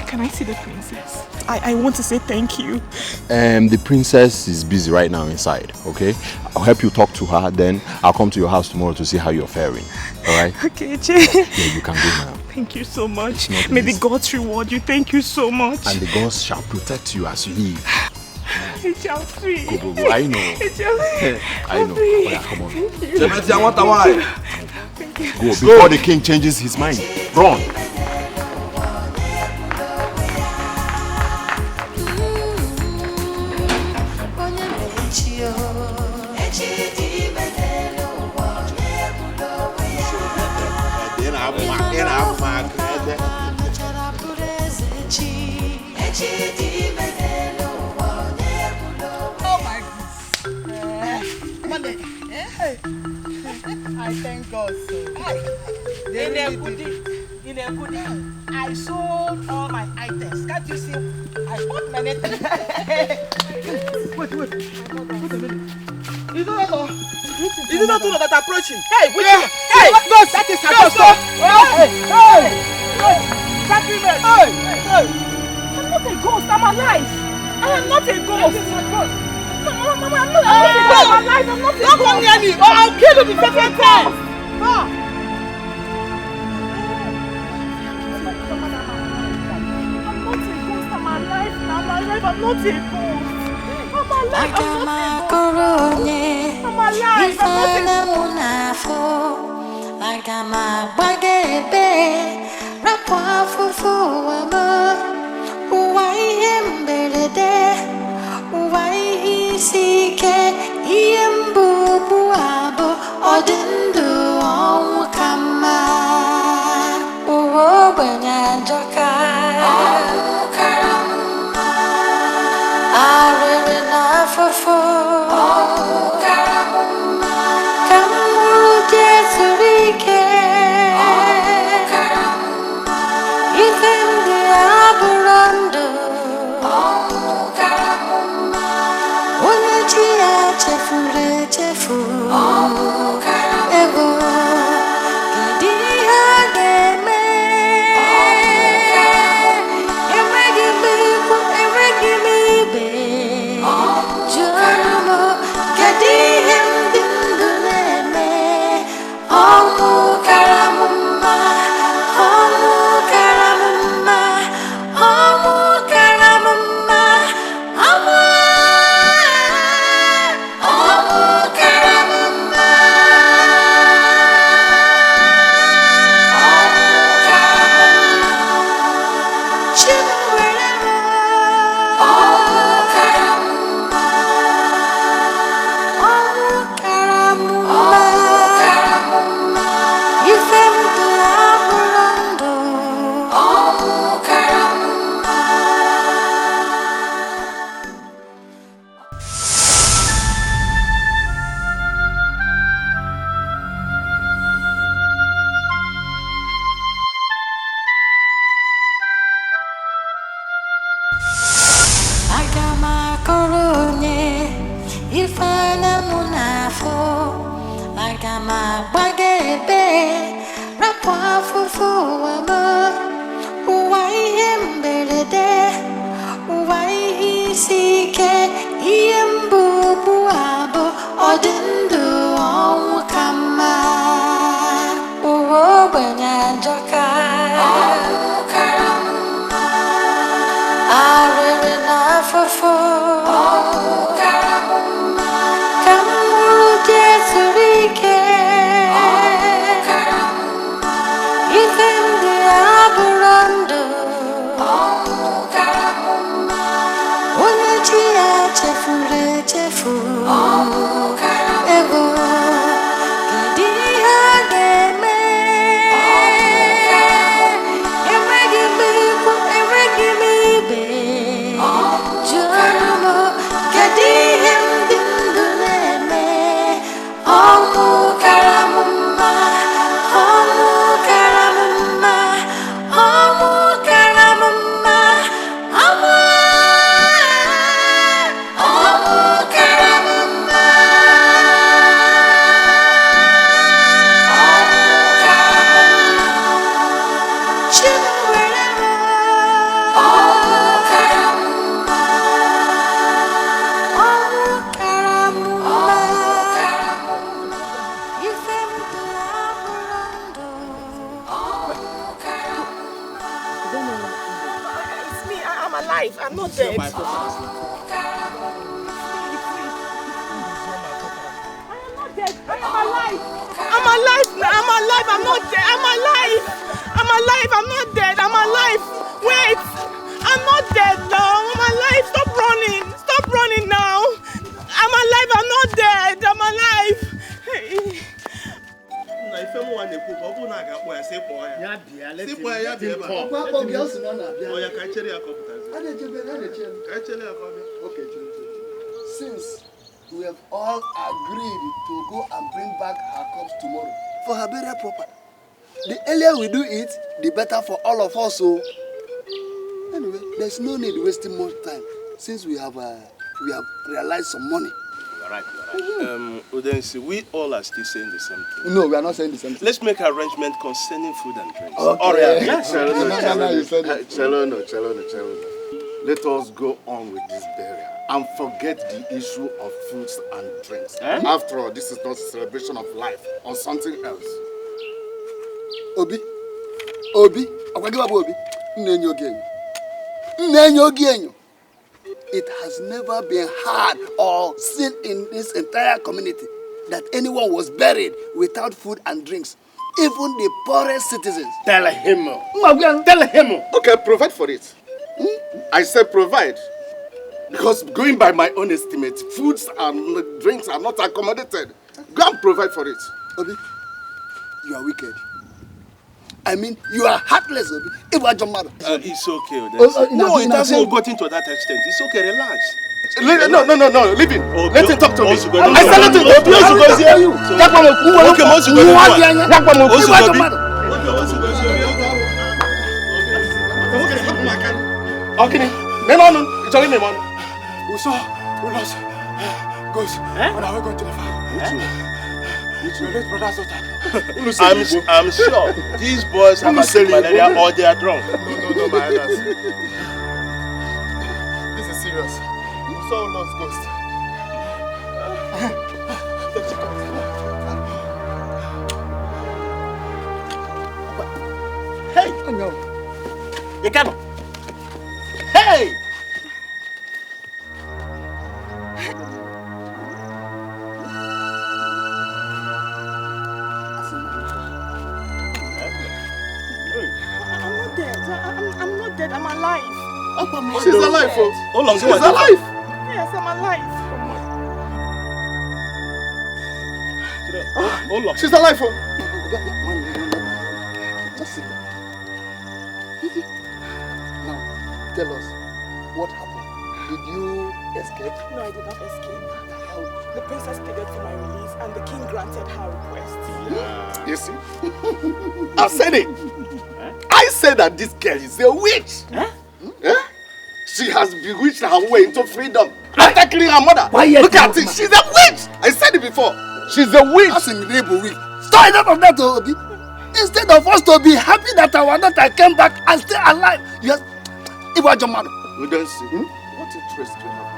Can I see the princess? I want to say thank you. The princess is busy right now inside, okay? I'll help you talk to her, then I'll come to your house tomorrow to see how you're faring. Alright? Okay, Jay. Yeah, you can go now. Thank you so much. May the gods reward you. Thank you so much. And the gods shall protect you as you leave. It shall free. Go. I know. It shall free. I know. Free. Oh, yeah, come on. Thank you. I want a wife. Go before the king changes his mind. Run. I thank God so. I sold all my items. Can't you see? I bought many things. Wait a minute. Is it not all that approaching? Hey, wait. Yeah. Hey, no, that is a ghost. Hey. Sacrament. Hey. I'm not a ghost. I'm alive. I am not a ghost. Mama, I'm not a ghost. I'm alive. I'm not a ghost. Don't come near me or I'll kill you the second time. I'm alive. I'm not a ghost. I'm alive. I'm alive. I'm not dead. My forefathers now. I am alive. I'm alive. I'm alive. I'm not dead. I'm alive. I'm alive. I'm not dead. I'm alive. Wait. I'm not dead now. I'm alive. Stop running. Stop running now. I'm alive. I'm not dead. I'm alive. Hey. If anyone they put, Bobo na ga boy say boy. Ya bia, let him. Ya bia. Papa go girls na na bia. Oh, ya can chere akọpụta. Can chere akọpụta. Okay, since we have all agreed to go and bring back her corpse tomorrow for her burial proper. The earlier we do it, the better for all of us. So anyway, there's no need wasting more time since we have realized some money. You're right. Udensi, we all are still saying the same thing. No, we are not saying the same thing. Let's make arrangement concerning food and drinks. Okay. Chelo. Let us go on with this burial and forget the issue of foods and drinks. After all, this is not a celebration of life or something else. Obi, Obi. It has never been heard or seen in this entire community that anyone was buried without food and drinks. Even the poorest citizens. Tell him. Tell him. Okay, provide for it. I said provide. Because going by my own estimate, foods and drinks are not accommodated. Go and provide for it. Obi, you are wicked. I mean, you are heartless, Obi. It's okay. No, it hasn't gotten to that extent. It's okay, relax. No, leave him. Let him talk to me. I said let him go. Okay, we saw, we lost ghosts when I was going to the farm. I'm sure these boys have acute malaria or they are drunk. No, my elders. This is serious. We saw lost ghosts. Hey! You can't. Hey! I'm not dead. I'm alive. She's alive, folks. How long? She's alive. Yes, I'm alive. Hold on. She's alive, folks. Just sit down. Now, tell us what happened. Did you escape? No, I did not escape. The princess pleaded for my release and the king granted her request. You see? I said it. I said that this girl is a witch. She has bewitched her way into freedom after killing her mother. Look at it. She's a witch. I said it before. She's a witch. That's incredible witch. Stop enough of that, Obi. Instead of us to be happy that our daughter came back and still alive, yes, it was your mother. We don't see. What interest do you have?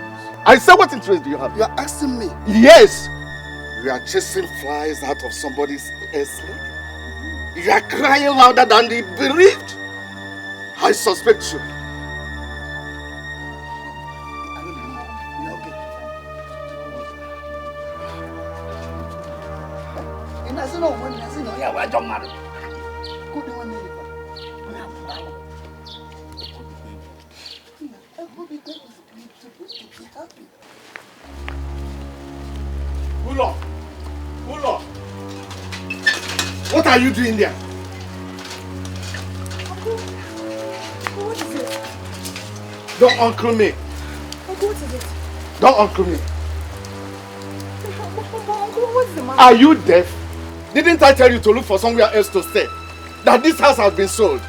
I said, what interest do you have? You are asking me. Yes. You are chasing flies out of somebody's sleep. You are crying louder than the bereaved. I suspect you. Ulo. What are you doing there? What is it? Don't uncle me. Uncle, what is it? Don't uncle me. Uncle, what's the matter? Are you deaf? Didn't I tell you to look for somewhere else to stay? That this house has been sold.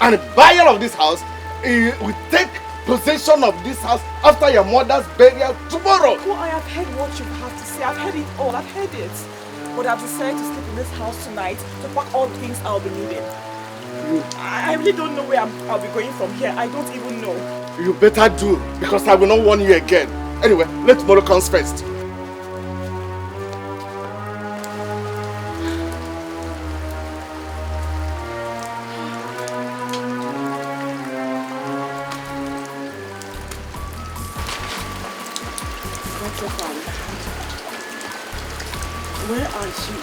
And the buyer of this house will take possession of this house after your mother's burial tomorrow. Uncle, I have heard what you have to say. I've heard it all. I've heard it. But I've decided to sleep in this house tonight to pack all the things I'll be needing. I really don't know where I'll be going from here. I don't even know. You better do, because I will not warn you again. Anyway, let tomorrow comes first. so far behind. Where are you?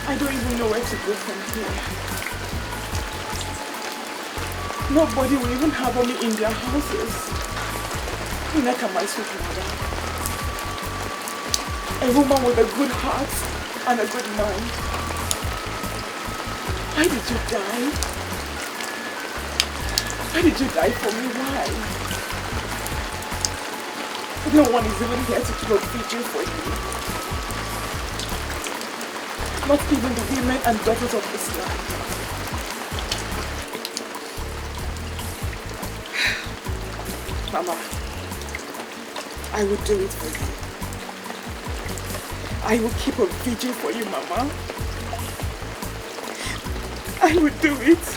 I don't even know where to go from here. Nobody will even have me in their houses. Like my sweet mother. A woman with a good heart and a good mind. Why did you die? Why did you die for me? Why? No one is even here to keep a vigil for you. Not even the women and daughters of this land. Mama, I will do it for you. I will keep a vigil for you, Mama. I will do it.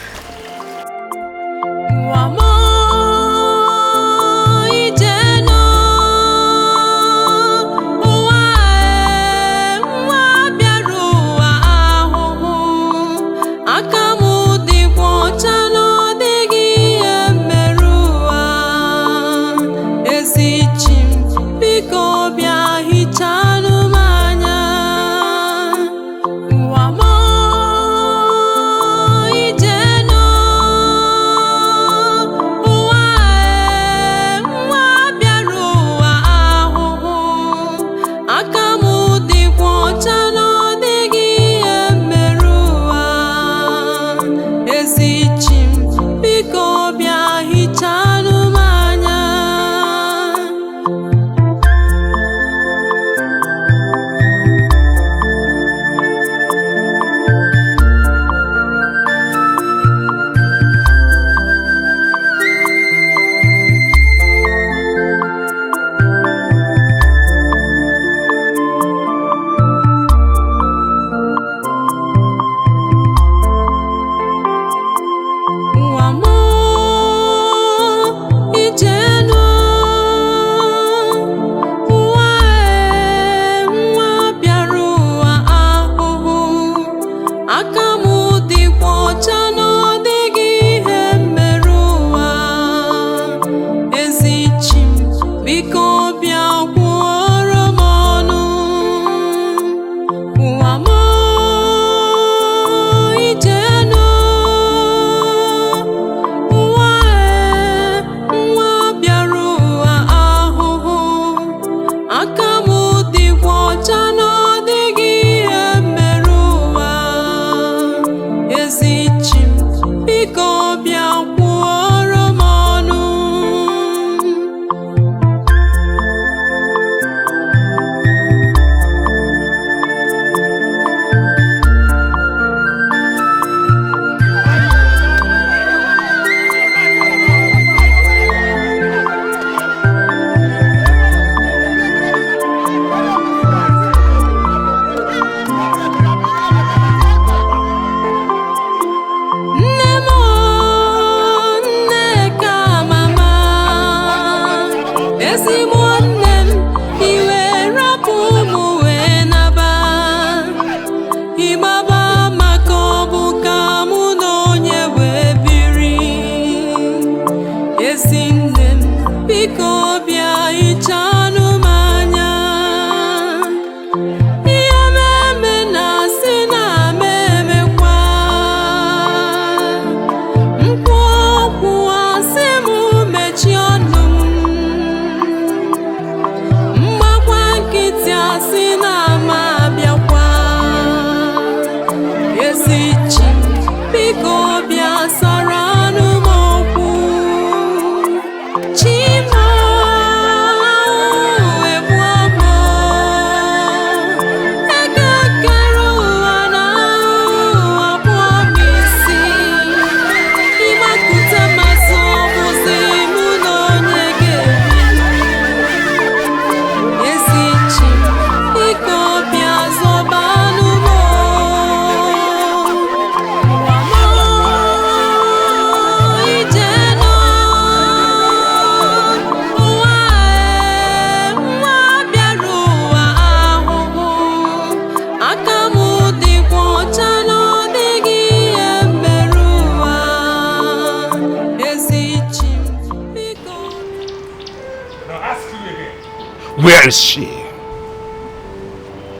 Where is she?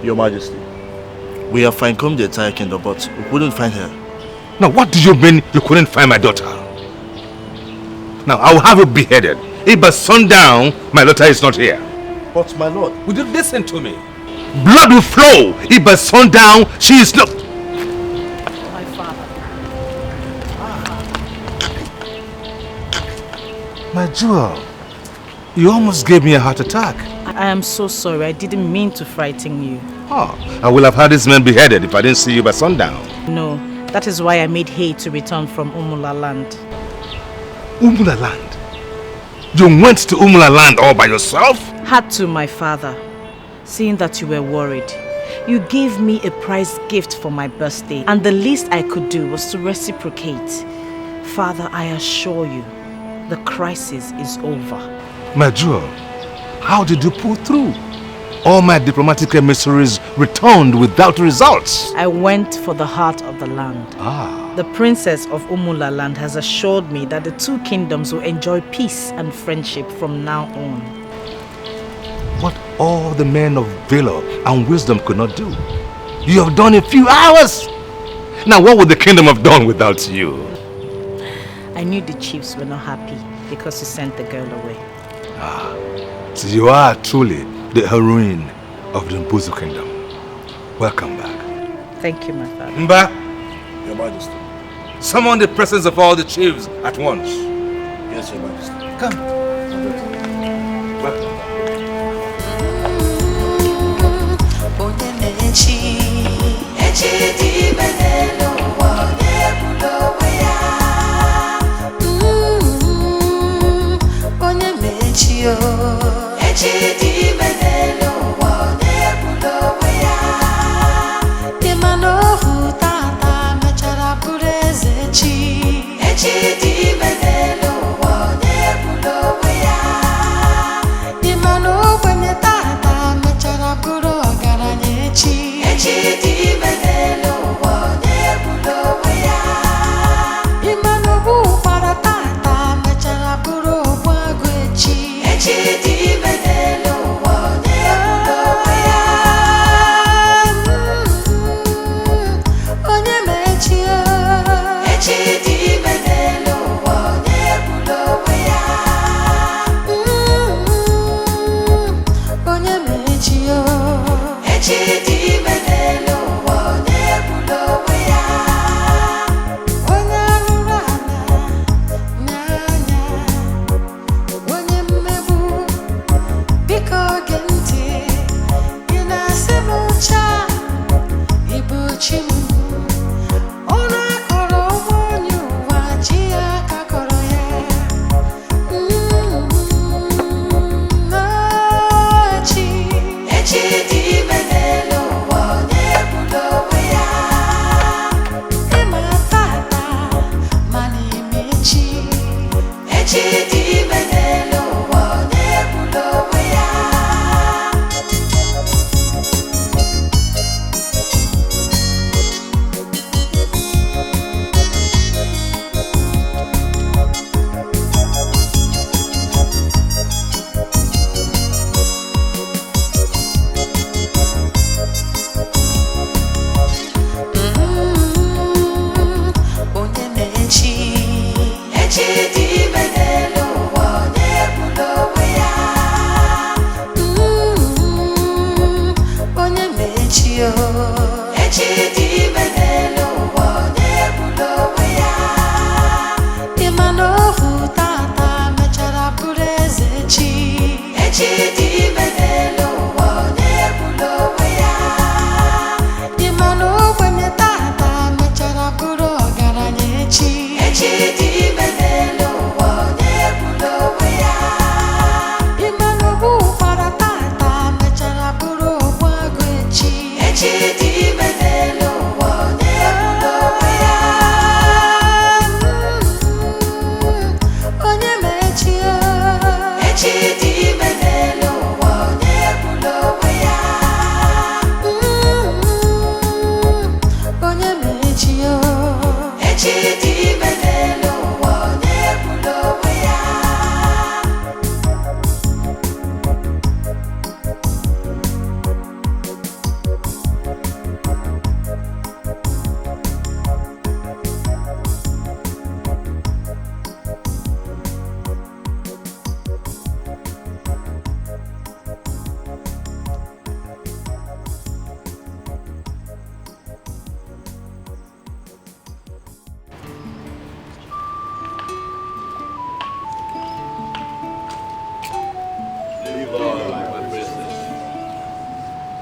Your Majesty, we have fine-combed the entire kingdom, but we couldn't find her. Now, what do you mean you couldn't find my daughter? Now, I will have you beheaded if by sundown my daughter is not here. But my lord... Would you listen to me? Blood will flow if by sundown she is not... My father. My jewel, you almost gave me a heart attack. I am so sorry. I didn't mean to frighten you. Oh, I will have had this man beheaded if I didn't see you by sundown. No, that is why I made hay to return from Umula land. Umula land? You went to Umula land all by yourself? Had to, my father. Seeing that you were worried. You gave me a prize gift for my birthday, and the least I could do was to reciprocate. Father, I assure you, the crisis is over. My jewel, how did you pull through? All my diplomatic emissaries returned without results. I went for the heart of the land. The princess of Umula land has assured me that the two kingdoms will enjoy peace and friendship from now on. What all the men of valor and wisdom could not do, you have done in a few hours. Now what would the kingdom have done without you? I knew the chiefs were not happy because you sent the girl away. So you are truly the heroine of the Mbuzu kingdom. Welcome back. Thank you, my father. Mba, Your Majesty. summon the presence of all the chiefs at once. Yes, Your Majesty. Come. Welcome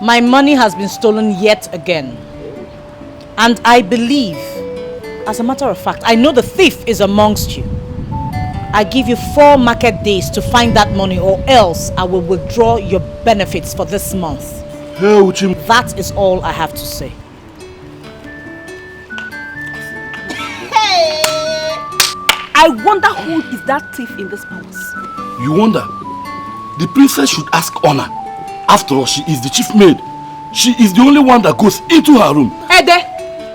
My money has been stolen yet again. And I believe, as a matter of fact, I know the thief is amongst you. I give you 4 market days to find that money, or else I will withdraw your benefits for this month. That is all I have to say. I wonder who is that thief in this palace. You wonder? The princess should ask Honor. After all, she is the chief maid. She is the only one that goes into her room. Ede,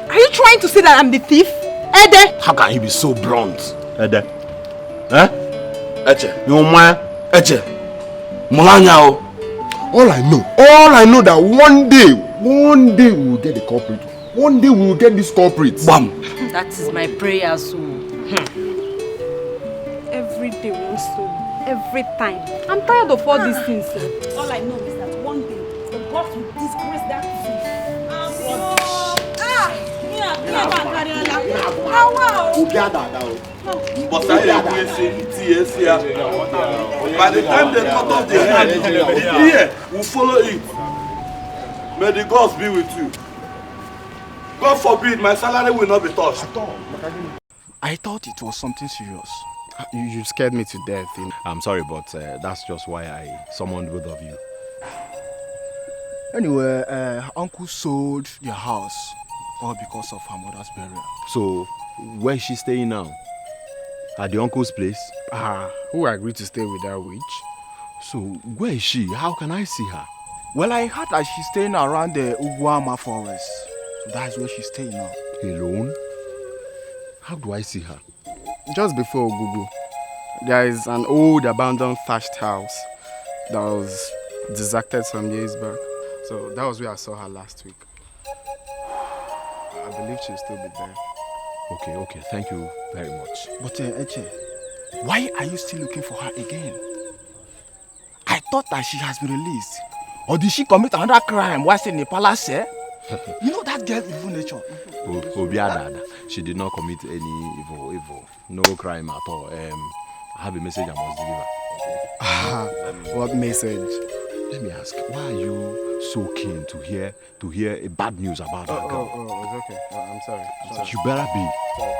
are you trying to say that I'm the thief? Ede! How can you be so blunt? Ede. Eh? Eche. You man. Eche. Mulanya. All I know that one day we will get the culprit. One day we will get this culprit. Bam. That is my prayer, so. Every day one story. Every time. I'm tired of all these things. All I know is that one day the gods will disgrace that thief. But by the time they cut off the head, here will follow it. May the gods be with you. God forbid my salary will not be touched. I thought it was something serious. You scared me to death. I'm sorry, but that's just why I summoned both of you. Anyway, Uncle sold their house all because of her mother's burial. So, where is she staying now? At the uncle's place? Who agreed to stay with that witch? So, where is she? How can I see her? Well, I heard that she's staying around the Uguama forest. So that's where she's staying now. Alone? How do I see her? Just before Ogugu, there is an old abandoned thatched house that was deserted some years back. So that was where I saw her last week. I believe she'll still be there. Okay, thank you very much. But Eche, why are you still looking for her again? I thought that she has been released. Or did she commit another crime while still in the palace? You know that girl's evil nature. Obiadada, she did not commit any evil. No crime at all. I have a message I must deliver. What message? Let me ask, why are you so keen to hear a bad news about that girl? Oh, it's okay. I'm sorry. You better be. Sorry.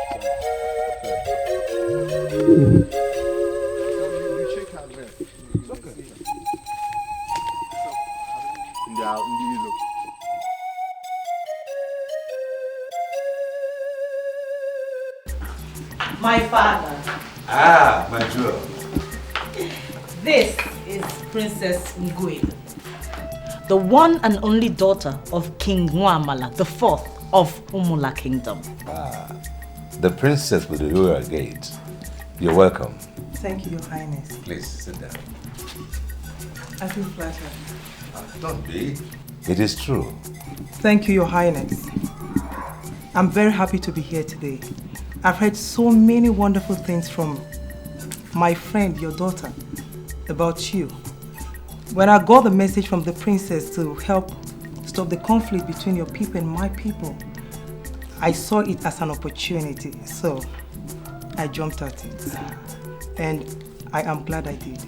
You shake her leg. It's okay. My father. My jewel. This is Princess Ngwe, the one and only daughter of King Nwamala, the 4th of Umula Kingdom. The princess with the royal gate. You're welcome. Thank you, Your Highness. Please sit down. I feel flattered. Don't be. It is true. Thank you, Your Highness. I'm very happy to be here today. I've heard so many wonderful things from my friend, your daughter, about you. When I got the message from the princess to help stop the conflict between your people and my people, I saw it as an opportunity, so I jumped at it. And I am glad I did.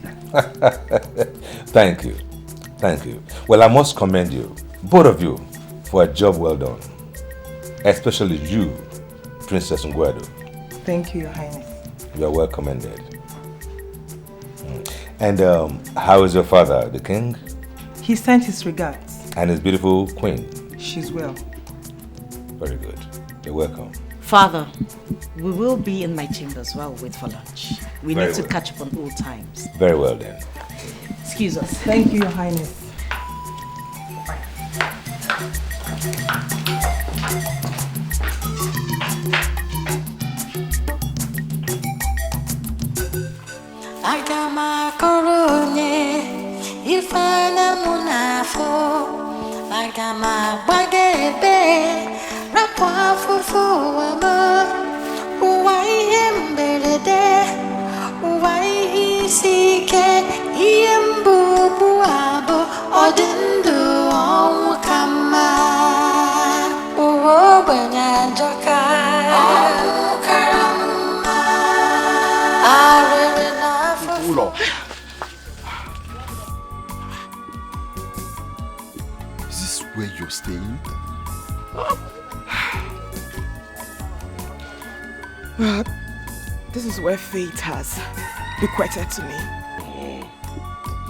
Thank you. Well, I must commend you, both of you, for a job well done. Especially you, Princess Ngwedo. Thank you, Your Highness. You are well commended. And how is your father, the king? He sent his regards. And his beautiful queen? She's well. Very good. You're welcome. Father, we will be in my chambers while we wait for lunch. We Very need to well. catch up on old times. Very well then. Excuse us. Thank you, Your Highness. Aga m akọrọ onye ife na mụ n'afọ. Aga m agbaga ebe rapụ afụfụ ụwa m. Ụwa ihe mberede, ụwa ihe isi ike, ihe mbụ ugbu a bụ ọdị ndụ ọnwụ ka mma. Ụwa ogbenye ajọka, ọnwụ kara mma. Arịrị Is staying? Well, this is where fate has bequeathed to me.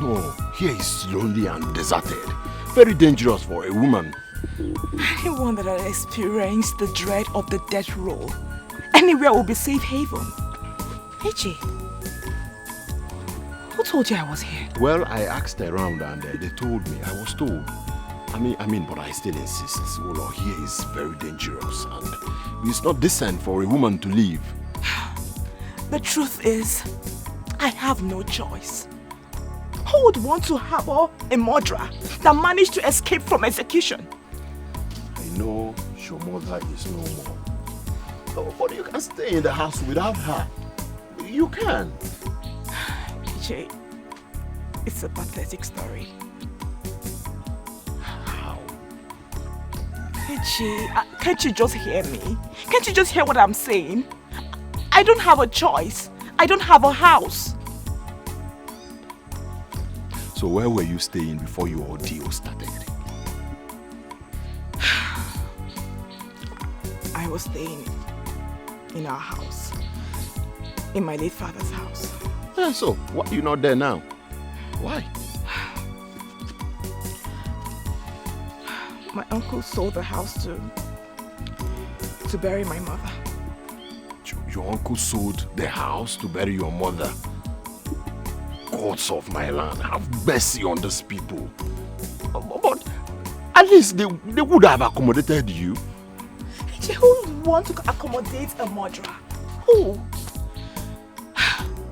No, here is lonely and deserted. Very dangerous for a woman. Anyone that has experienced the dread of the death row, anywhere will be safe haven. Echi, who told you I was here? Well, I asked around and they told me. I was told. I mean, but I still insist. Well, here is very dangerous and it's not decent for a woman to leave. The truth is, I have no choice. Who would want to harbor a murderer that managed to escape from execution? I know your mother is no more. Oh, but you can stay in the house without her. You can. Jay, it's a pathetic story. How? Jay, can't you just hear me? Can't you just hear what I'm saying? I don't have a choice. I don't have a house. So where were you staying before your ordeal started? I was staying in our house. In my late father's house. Yeah, so why are you not there now? Why? My uncle sold the house to bury my mother. Your uncle sold the house to bury your mother? Gods of my land, have mercy on these people. But at least they would have accommodated you. Who would want to accommodate a murderer? Who?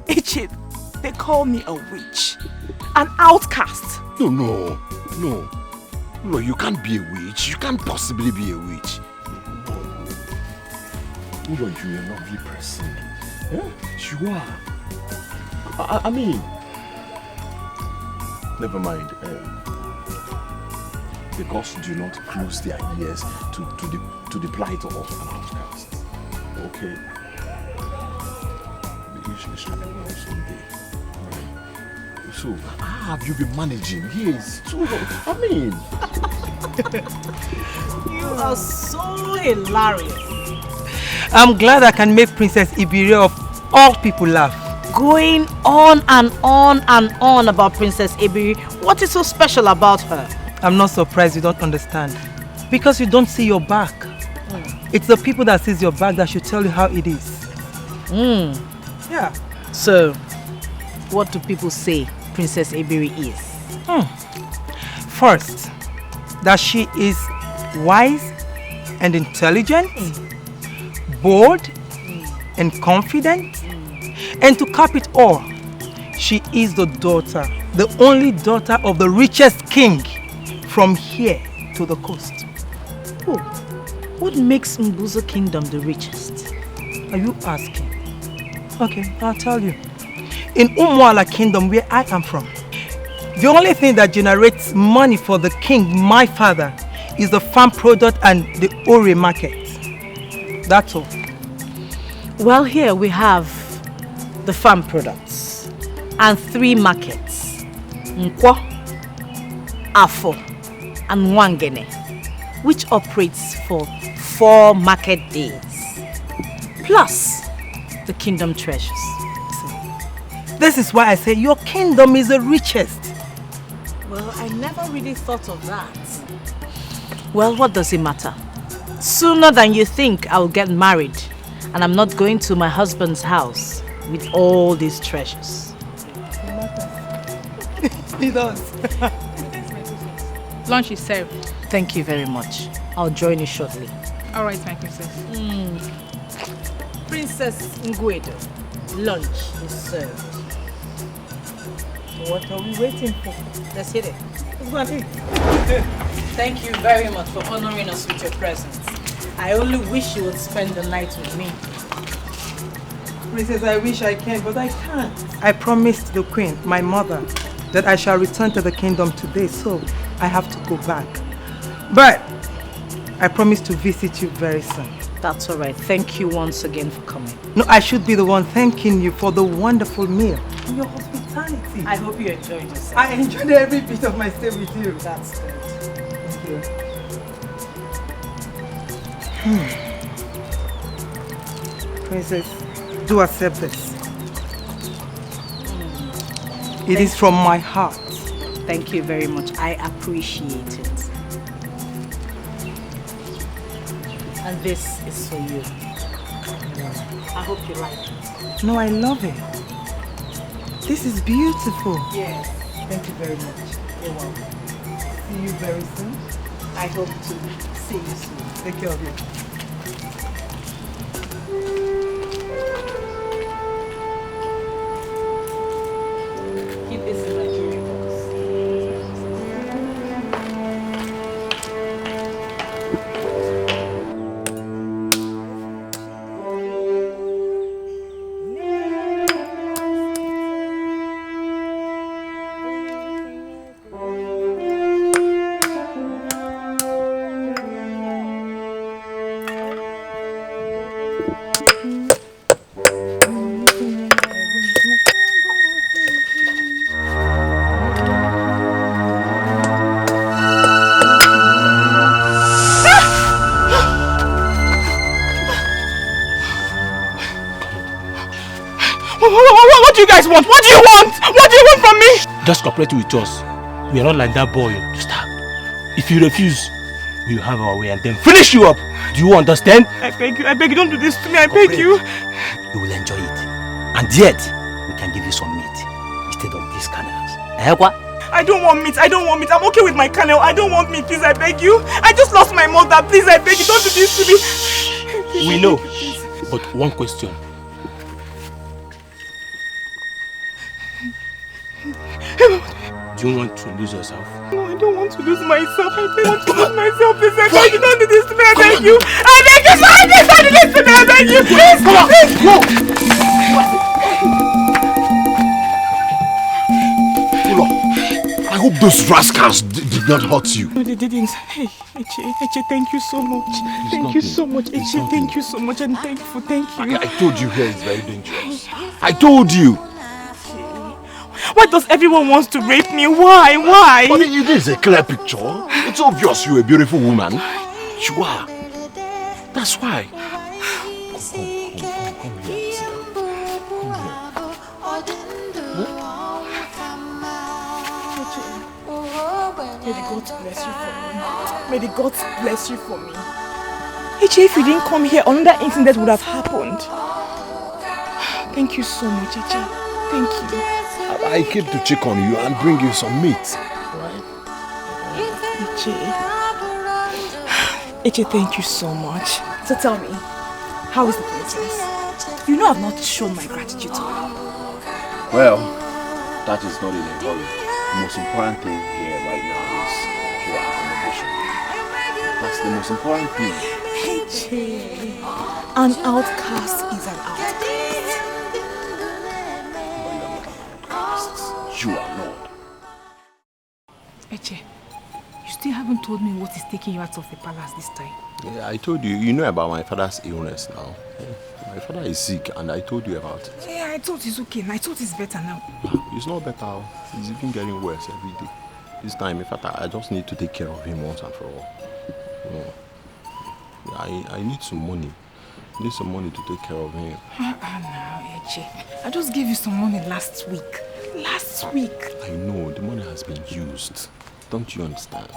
Ichit, they call me a witch. An outcast. No, you can't be a witch. You can't possibly be a witch. You are a lovely person. Yeah? You are. I mean, never mind. The gods do not close their ears to the plight of an outcast. Okay? You should struggle well someday. Alright? So, how have you been managing? Here is too long. I mean... You are so hilarious. I'm glad I can make Princess Ibiri of all people laugh. Going on and on and on about Princess Ibiri. What is so special about her? I'm not surprised you don't understand. Because you don't see your back. It's the people that sees your back that should tell you how it is. Yeah. So, what do people say Princess Ibiri is? First, that she is wise and intelligent, bold and confident, and to cap it all, she is the daughter, the only daughter of the richest king from here to the coast. Oh, what makes Mbuzo Kingdom the richest? Are you asking? Okay, I'll tell you. In Umuala Kingdom, where I am from, the only thing that generates money for the king, my father, is the farm product and the Ore market. That's all. Well, here we have the farm products and 3 markets. Nkwo, Afo, and Wangene, which operates for 4 market days. Plus the kingdom treasures. This is why I say your kingdom is the richest. Well, I never really thought of that. Well, what does it matter? Sooner than you think, I will get married. And I'm not going to my husband's house with all these treasures. He does. Lunch is served. Thank you very much. I'll join you shortly. All right, my princess. Princess Nguedo, lunch is served. What are we waiting for? Let's hit it. Let's go and eat. Thank you very much for honoring us with your presence. I only wish you would spend the night with me. Princess, I wish I can, but I can't. I promised the queen, my mother, that I shall return to the kingdom today, so I have to go back. But I promise to visit you very soon. That's all right. Thank you once again for coming. No, I should be the one thanking you for the wonderful meal and your hospitality. I hope you enjoyed yourself. I enjoyed every bit of my stay with you. That's good. Thank you. Princess, do accept this. It is from my heart. Thank you very much. I appreciate it. And this is for you. I hope you like it. No, I love it. This is beautiful. Yes. Thank you very much. You're welcome. See you very soon. I hope to see you soon. Take care of you. Keep this in my jewelry box. What do you guys want? What do you want? What do you want from me? Just cooperate with us. We are not like that boy to start. If you refuse, we will have our way and then finish you up. Do you understand? I beg you, don't do this to me, I beg you. You will enjoy it. And yet, we can give you some meat instead of these canals. What? I don't want meat, I'm okay with my kernel. I don't want meat, please, I beg you. I just lost my mother, please, I beg you, don't do this to me. We know, but one question. Do you want to lose yourself? No, I don't want to lose myself. I don't want to lose myself. Please, I beg you, don't do this to me. I beg you. I beg you, sorry, please, don't do this to me. I beg you, please. Come on, please. Pull up. I hope those rascals did not hurt you. No, they didn't. Hey, Eche, thank you so much. Thank you so much, Eche. Thank you so much. I'm thankful. Thank you. I told you here is very dangerous. I told you. Why does everyone want to rape me? Why? Why? But it is a clear picture. It's obvious you're a beautiful woman. You are. That's why. Come here. Sit down. May the gods bless you for me. May the gods bless you for me. Eche, if you didn't come here, another incident would have happened. Thank you so much, Eche. Thank you. I came to check on you and bring you some meat. Right? Eche, thank you so much. So tell me, how is the princess? You know I've not shown my gratitude to her. Well, that is not in a hurry. The most important thing here right now is your accommodation. That's the most important thing. Eche, an outcast is an outcast. You are not. Eche, you still haven't told me what is taking you out of the palace this time. Yeah, I told you. You know about my father's illness now. My father is sick and I told you about it. Yeah, I thought it's okay. I thought it's better now. It's not better. It's even getting worse every day. This time, in fact, I just need to take care of him once and for all. I need some money. I need some money to take care of him. Now, Eche, I just gave you some money last week. Last week. I know, the money has been used. Don't you understand?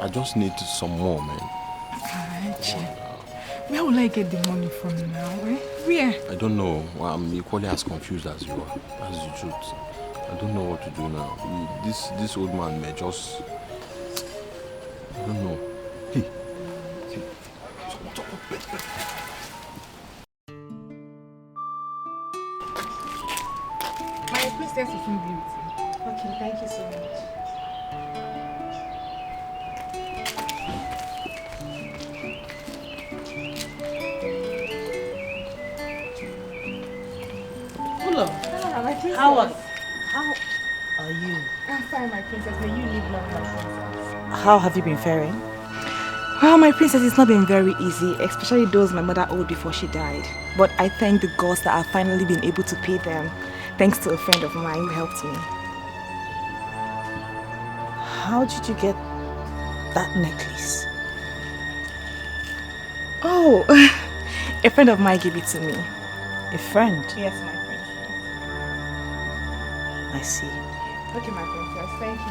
I just need some more, man. Eche, where will I get the money from now, eh? Where? I don't know. I'm equally as confused as you are. That's the truth. I don't know what to do now. This old man may just... I don't know. Hey. My princess is in beauty. Okay, thank you so much. Hello. How are you? I'm fine, my princess. May you live long, my princess. How have you been faring? Well, my princess, it's not been very easy, especially those my mother owed before she died. But I thank the gods that I've finally been able to pay them, thanks to a friend of mine who helped me. How did you get that necklace? Oh, a friend of mine gave it to me. A friend? Yes, my friend. I see. Okay, my princess, thank you.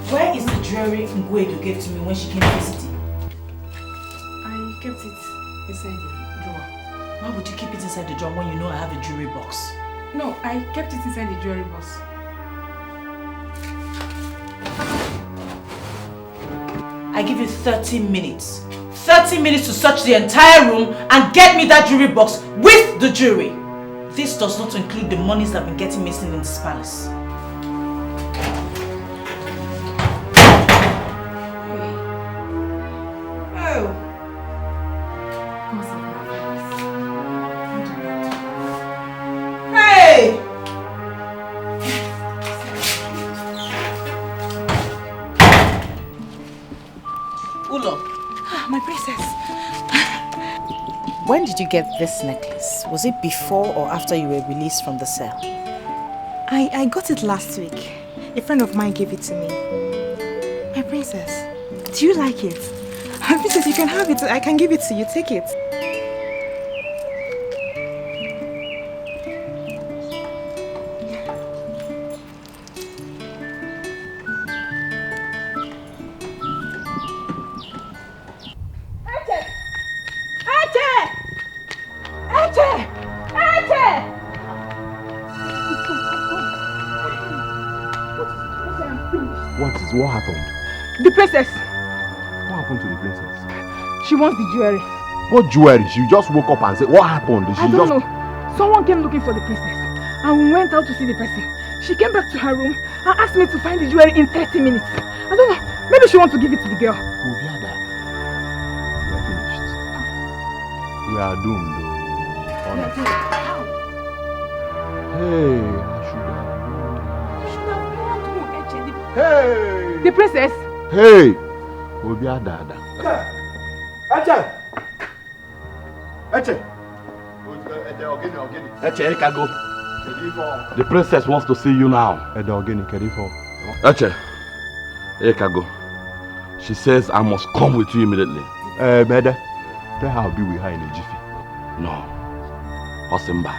Where is the jewelry Ngwedu gave to me when she came visiting? I kept it inside the drawer. Why would you keep it inside the drawer when you know I have a jewelry box? No, I kept it inside the jewelry box. I give you 30 minutes. 30 minutes to search the entire room and get me that jewelry box with the jewelry. This does not include the monies that have been getting missing in this palace. Hey! Ulo. My princess. When did you get this necklace? Was it before or after you were released from the cell? I got it last week. A friend of mine gave it to me. My princess, do you like it? My princess, you can have it. I can give it to you. Take it. What happened? The princess. What happened to the princess? She wants the jewelry. What jewelry? She just woke up and said, what happened? I don't know. Someone came looking for the princess and we went out to see the person. She came back to her room and asked me to find the jewelry in 30 minutes. I don't know. Maybe she wants to give it to the girl. Obiada, we are finished. We are doomed. Hey, Hey! The princess! Hey! Obiada. Eche! Eche, Ekago. The princess wants to see you now. Eche, Ekago. She says I must come with you immediately. Mede, tell her I'll be with her in a jiffy. No. Osimba.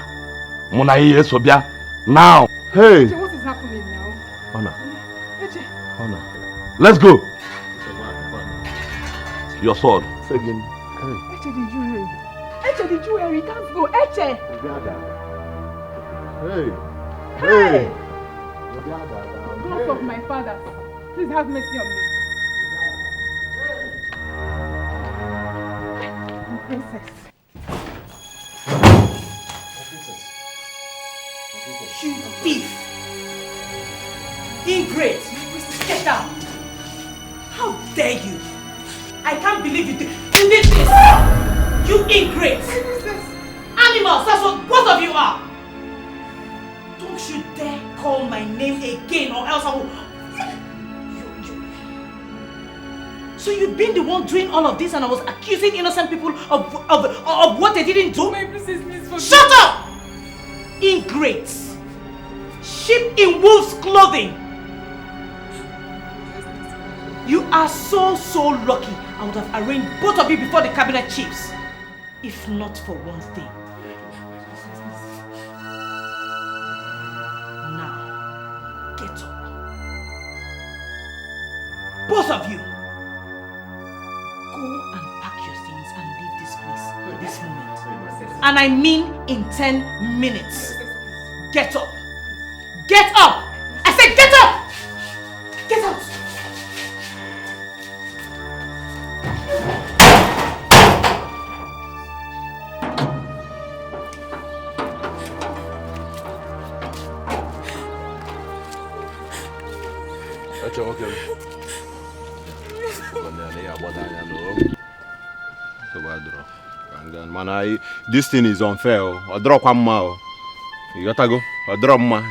Muna yes Obia. Now. Hey! What is happening now? Honor. Honor. Let's go. Your sword. Again. Eche the jewelry. Eche the jewelry. Can't go. Eche. Hey. Hey. God of my father, please have mercy on me. My princess. You thief! Ingrate! Get down! How dare you! I can't believe you did this! You ingrate! Animals, that's what both of you are! Don't you dare call my name again or else I will... So you've been the one doing all of this and I was accusing innocent people of what they didn't do? My princess, please forgive me. Shut up! Ingrates! Sheep in wolf's clothing! You are so lucky I would have arranged both of you before the cabinet chiefs. If not for one thing. Now, get up. Both of you. Go and pack your things and leave this place this moment. And I mean in 10 minutes. Get up. Get up! I said get up! Get out! This thing is unfair. I draw one mile. You gotta go. I draw my.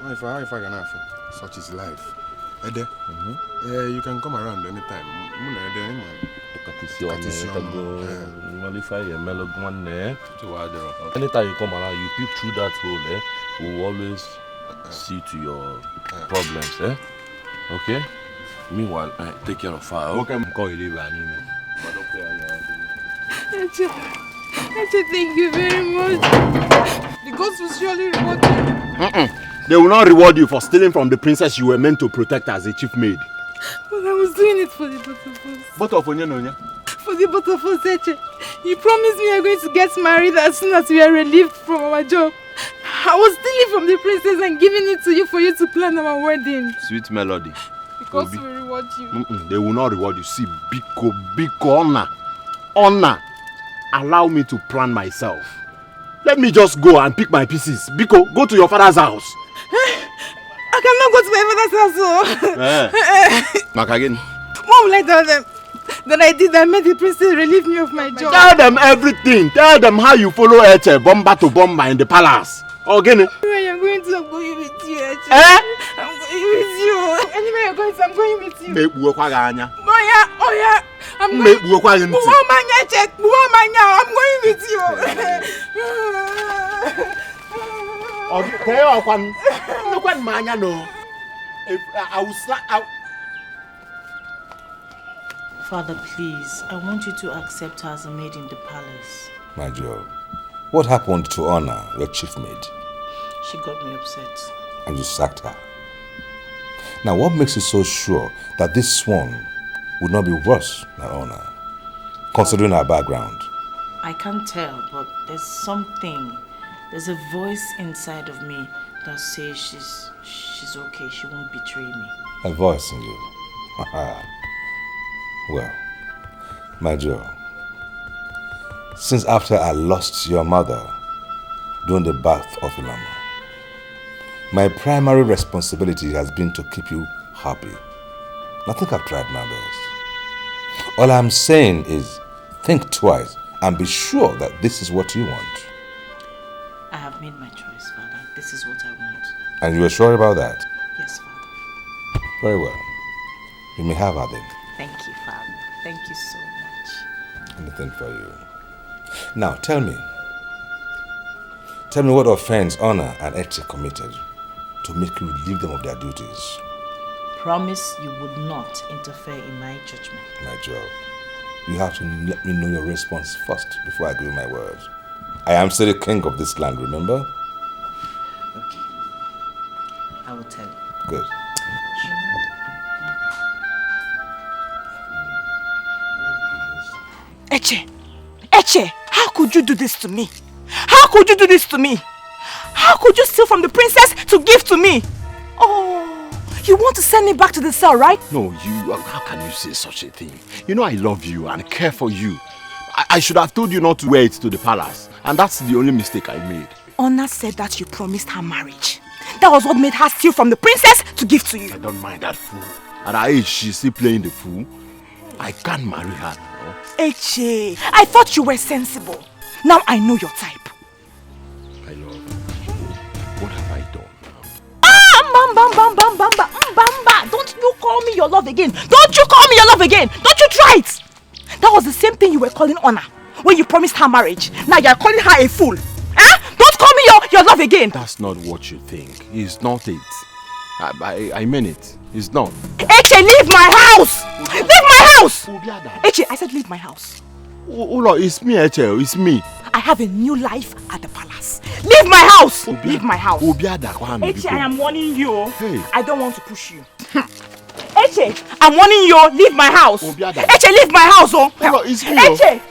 If I can afford, such is life. Ede, you can come around anytime. Anytime you come around, you peep through that hole, we'll always see to your problems, Okay? Meanwhile, take care of fire. Okay, I'm calling you an email. Thank you very much. The gods will surely reward you. They will not reward you for stealing from the princess you were meant to protect as a chief maid. But I was doing it for the both of us. Both of you, For the both of us, Eche. You promised me you were going to get married as soon as we are relieved from our job. I was stealing from the princess and giving it to you for you to plan our wedding. Sweet melody. Because we reward you. They will not reward you. See, Biko, honor. Allow me to plan myself. Let me just go and pick my pieces. Biko, go to your father's house. I cannot go to my father's house. Back again. What will I tell them? That I did that made the princess relieve me of my job. Tell them everything. Tell them how you follow Eche bomba to bomba in the palace. Again. Anywhere you're going to, I'm going with you, Eche. I'm going with you. Anywhere you're going to, I'm going with you. I'm going. I'm going with you. Father, please, I want you to accept her as a maid in the palace. My Joe, what happened to Honor, your chief maid? She got me upset. And you sacked her. Now, what makes you so sure that this one would not be worse than Honor, considering her background? I can't tell, but there's a voice inside of me that says she's okay, she won't betray me. A voice in you? Well, my Joe, since after I lost your mother during the birth of Ilama, my primary responsibility has been to keep you happy. I think I've tried my best. All I'm saying is, think twice and be sure that this is what you want. I have made my choice, Father. This is what I want. And you are sure about that? Yes, Father. Very well. You may have her then. Thank you, Father. Thank you so much. Anything for you. Now, tell me what offense Honor and Eche committed to make you relieve them of their duties. Promise you would not interfere in my judgment. My Joe, you have to let me know your response first before I give you my word. I am still the king of this land, remember? Okay. I will tell you. Good. Eche, how could you do this to me? How could you do this to me? How could you steal from the princess to give to me? Oh, you want to send me back to the cell, right? No, how can you say such a thing? You know I love you and care for you. I should have told you not to wear it to the palace. And that's the only mistake I made. Honor said that you promised her marriage. That was what made her steal from the princess to give to you. I don't mind that fool. At her age, she's still playing the fool. I can't marry her now. Eche, I thought you were sensible. Now I know your type. I love you. What have I done now? Bamba. Don't you call me your love again. Don't you call me your love again. Don't you try it. That was the same thing you were calling Honor when you promised her marriage. Now you're calling her a fool. Don't call me your love again. That's not what you think. It's not it. I mean it. It's not. Eche, leave my house! Leave my house! Eche, I said leave my house. Ula, it's me, Eche. It's me. I have a new life at the palace. Leave my house! Leave my house. Eche, I am warning you. Hey. I don't want to push you. Eche, I'm warning you. Leave my house. Eche, leave my house. Oh. Ula, it's me. Eche!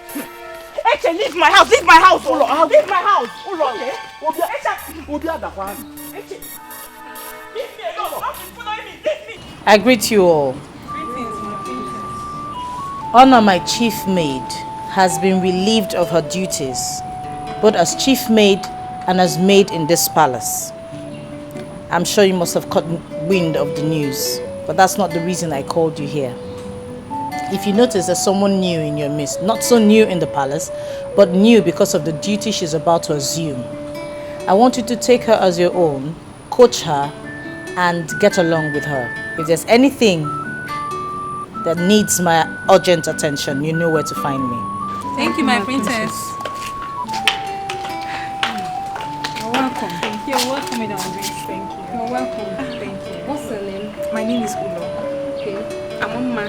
Eche, leave my house. Leave my house. Ula, leave my house. Ula, okay? Eche. Leave me alone. Don't be following me. Leave me. I greet you all. Honor, my chief maid, has been relieved of her duties, both as chief maid and as maid in this palace. I'm sure you must have caught wind of the news, but that's not the reason I called you here. If you notice there's someone new in your midst, not so new in the palace, but new because of the duty she's about to assume, I want you to take her as your own, coach her, and get along with her. If there's anything that needs my urgent attention, you know where to find me. Thank you, my princess. You're welcome. Thank you. You're welcome, Madam Grace. Thank you. You're welcome. Thank you. What's your name? My name is Ulo. Okay. I'm Amma.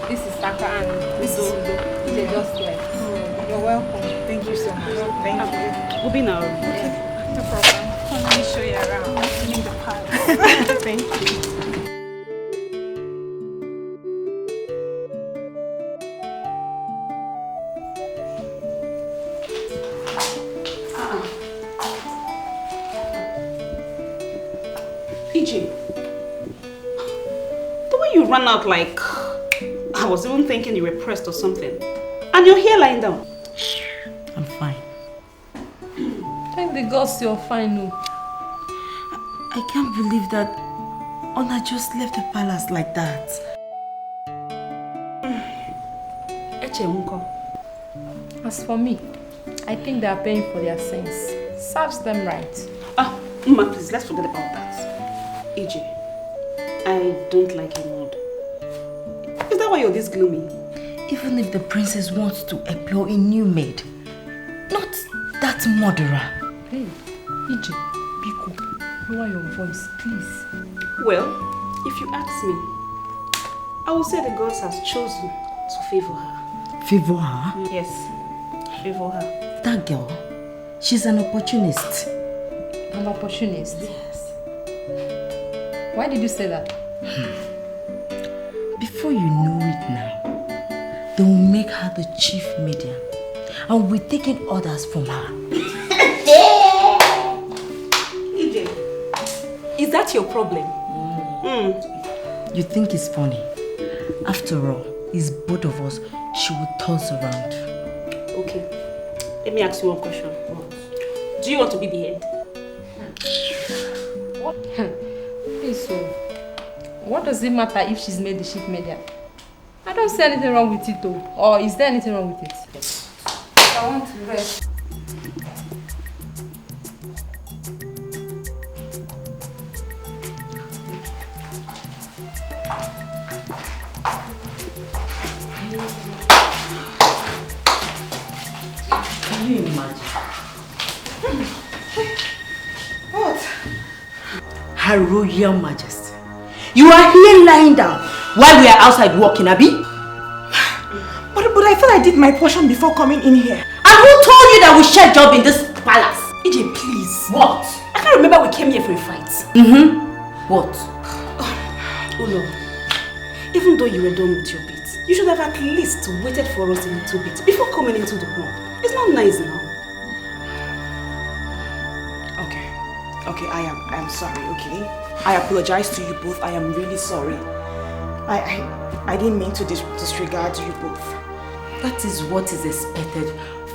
This is Saka and this is Udo. They just left. You're welcome. Thank you so much. Thank you. We'll be now. Okay. No problem. Let me show you around. In the palace. Thank you. EJ, the way you ran out like I was even thinking you were pressed or something. And you're here lying down. I'm fine. Thank the gods you're fine, no. I can't believe that Ona just left the palace like that. As for me, I think they are paying for their sins. Serves them right. Uma, please, let's forget about that. EJ, I don't like your mood. Is that why you're this gloomy? Even if the princess wants to employ a new maid, not that murderer. Hey, EJ, Biko, lower your voice, please. Well, if you ask me, I will say the gods has chosen to favor her. Favor her? Yes, favor her. That girl, she's an opportunist. An opportunist? Yes. Why did you say that? Before you know it now, they will make her the chief medium and we're taking orders from her. EJ, is that your problem? You think it's funny? After all, it's both of us she will toss around. Okay, let me ask you one question. Do you want to be the head? What? Hey, so, what does it matter if she's made the chief medium? I don't see anything wrong with it though. Or is there anything wrong with it? I want to rest. Can you imagine? What? Her Royal Majesty. You are here lying down while we are outside walking, Abi? But I thought I did my portion before coming in here. And who told you that we share job in this palace? EJ, please. What? I can't remember we came here for a fight. What? Ulo, even though you were done with your bit, you should have at least waited for us a little bit before coming into the room. It's not nice now. Okay, I am sorry, okay? I apologize to you both. I am really sorry. I didn't mean to disregard you both. That is what is expected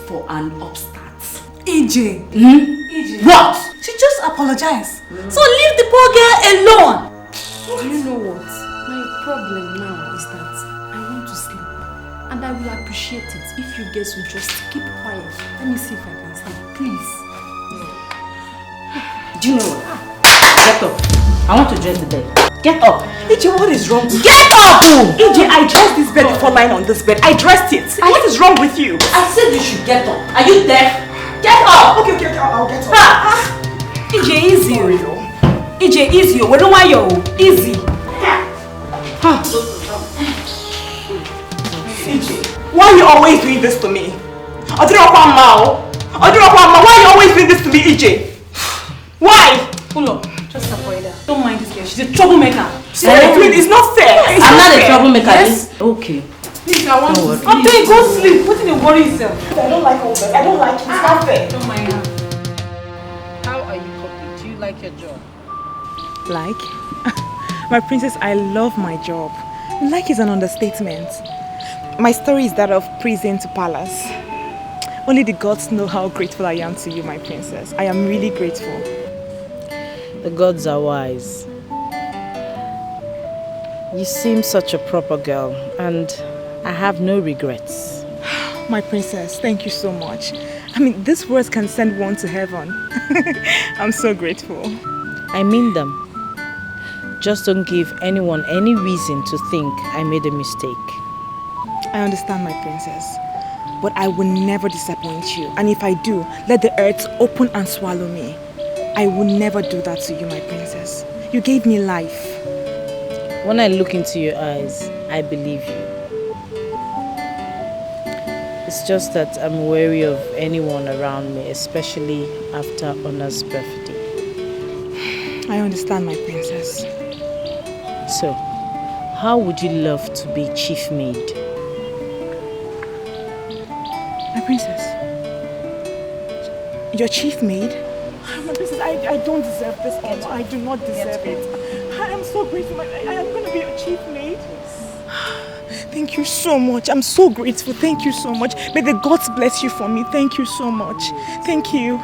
for an upstart. EJ! EJ! What? She just apologized. So leave the poor girl alone! Do you know what? My problem now is that I want to sleep. And I will appreciate it if you guys will just keep quiet. Let me see if I can sleep, please. Do you know what? Get up. I want to dress the bed. Get up. EJ, what is wrong with you? Get up! EJ, I dressed this bed before lying on this bed. I dressed it. What is wrong with you? I said you should get up. Are you deaf? Get up! Okay, I'll get up. EJ, easy. EJ, easy. We don't want you. Easy. EJ, why are you always doing this to me? Why are you always doing this to me, EJ? Why? Ulo, just avoid her. Don't mind this girl. She's a troublemaker. It's not fair. I'm not a troublemaker. Yes? Okay. Please, I want to sleep. I'm doing go sleep. What did you worry yourself? I don't like all that. I don't like it. It's not fair. Don't mind her. How are you coping? Do you like your job? Like? My princess, I love my job. Like is an understatement. My story is that of prison to palace. Only the gods know how grateful I am to you, my princess. I am really grateful. The gods are wise. You seem such a proper girl, and I have no regrets. My princess, thank you so much. I mean, these words can send one to heaven. I'm so grateful. I mean them. Just don't give anyone any reason to think I made a mistake. I understand, my princess. But I will never disappoint you. And if I do, let the earth open and swallow me. I will never do that to you, my princess. You gave me life. When I look into your eyes, I believe you. It's just that I'm wary of anyone around me, especially after Honor's birthday. I understand, my princess. So, how would you love to be chief maid? My princess? Your chief maid? My princess, I don't deserve this honor. I do not deserve it. I am so grateful. I am going to be your chief maid. Thank you so much. I'm so grateful. Thank you so much. May the gods bless you for me. Thank you so much. Thank you.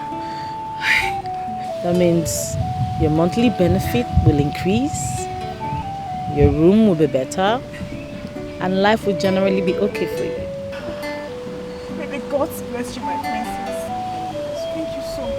That means your monthly benefit will increase, your room will be better, and life will generally be okay for you. May the gods bless you, my princess. Thank you so much.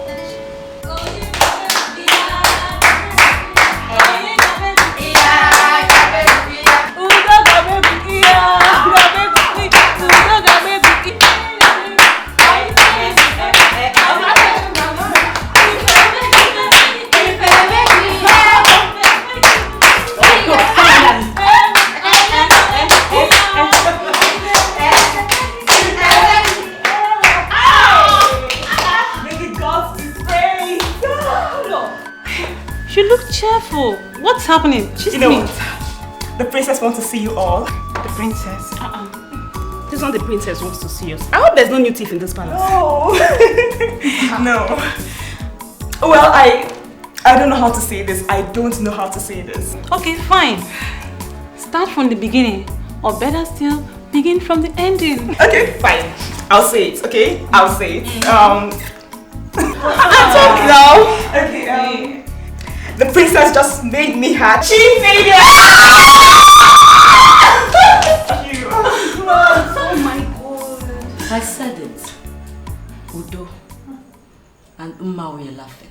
You look cheerful. What's happening? She's The princess wants to see you all. The princess. This one, the princess wants to see us. I hope there's no new thief in this palace. No. No. Well, I don't know how to say this. I don't know how to say this. Okay, fine. Start from the beginning. Or better still, begin from the ending. Okay, fine. I'll say it, okay? I'll say it. I'm talking now. Okay, the princess just made me her chief maid. Oh my God. I said it. Udo and Umma were laughing.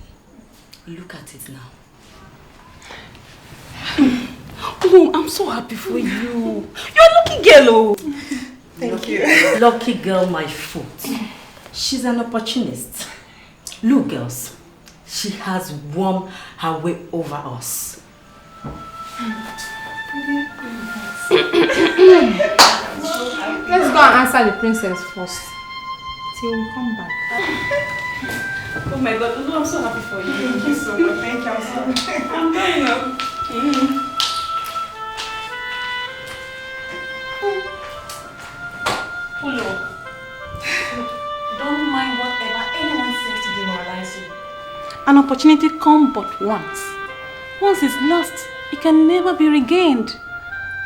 Look at it now. Oh, I'm so happy for you. You're a lucky girl, oh. Thank you. Lucky girl, my foot. She's an opportunist. Look, girls, she has wormed her way over us. Let's go and answer the princess first. Till we come back. Oh my God, Udo, I'm so happy for you. Thank you so much. Thank you. I'm going up. Ulo, don't mind whatever anyone says to demoralize you. An opportunity comes but once. Once it's lost, it can never be regained.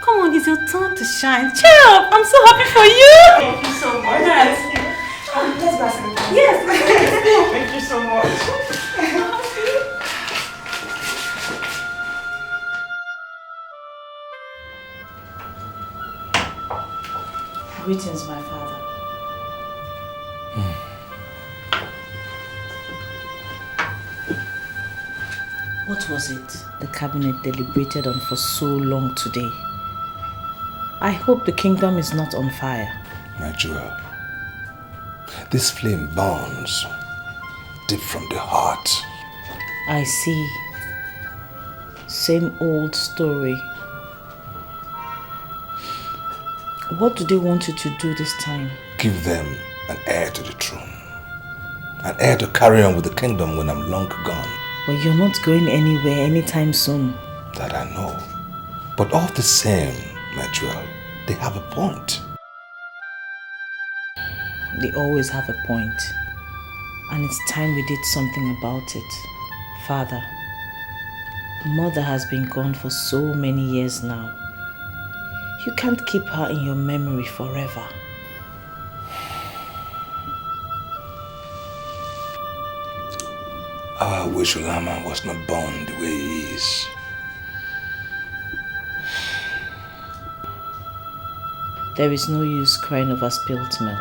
Come on, it's your turn to shine. Cheer up! I'm so happy for you! Thank you so much. Thank you. Let's go celebrate. Yes! Thank you so much. Greetings, my father. What was it the cabinet deliberated on for so long today? I hope the kingdom is not on fire. My jewel, this flame burns deep from the heart. I see. Same old story. What do they want you to do this time? Give them an heir to the throne. An heir to carry on with the kingdom when I'm long gone. But you're not going anywhere anytime soon. That I know. But all the same, my jewel, they have a point. They always have a point. And it's time we did something about it. Father, Mother has been gone for so many years now. You can't keep her in your memory forever. I wish Ulama was not born the way he is. There is no use crying over spilt milk.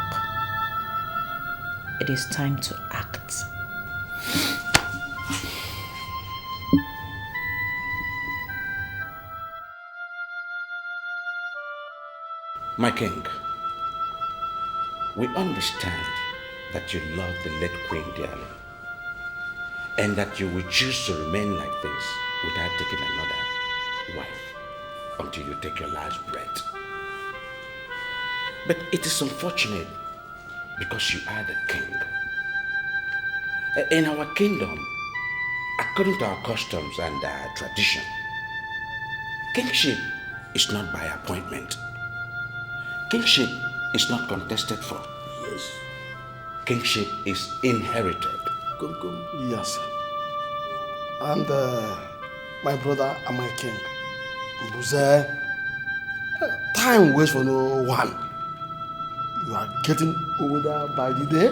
It is time to act. My king, we understand that you love the late queen dearly, and that you will choose to remain like this without taking another wife until you take your last breath. But it is unfortunate because you are the king. In our kingdom, according to our customs and our tradition, kingship is not by appointment. Kingship is not contested for. Yes. Kingship is inherited. Yes. And my brother and my king, Mbuze, time waits for no one. You are getting older by the day,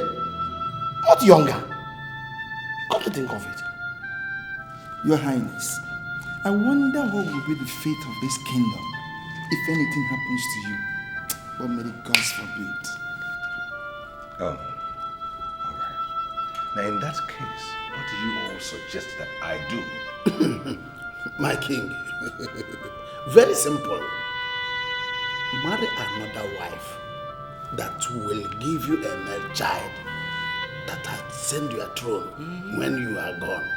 not younger. Come to think of it. Your Highness, I wonder what will be the fate of this kingdom if anything happens to you. But may the gods forbid. Oh, all right. Now in that case, what do you all suggest that I do? My king, very simple. Marry another wife that will give you a male child that has sent your throne when you are gone.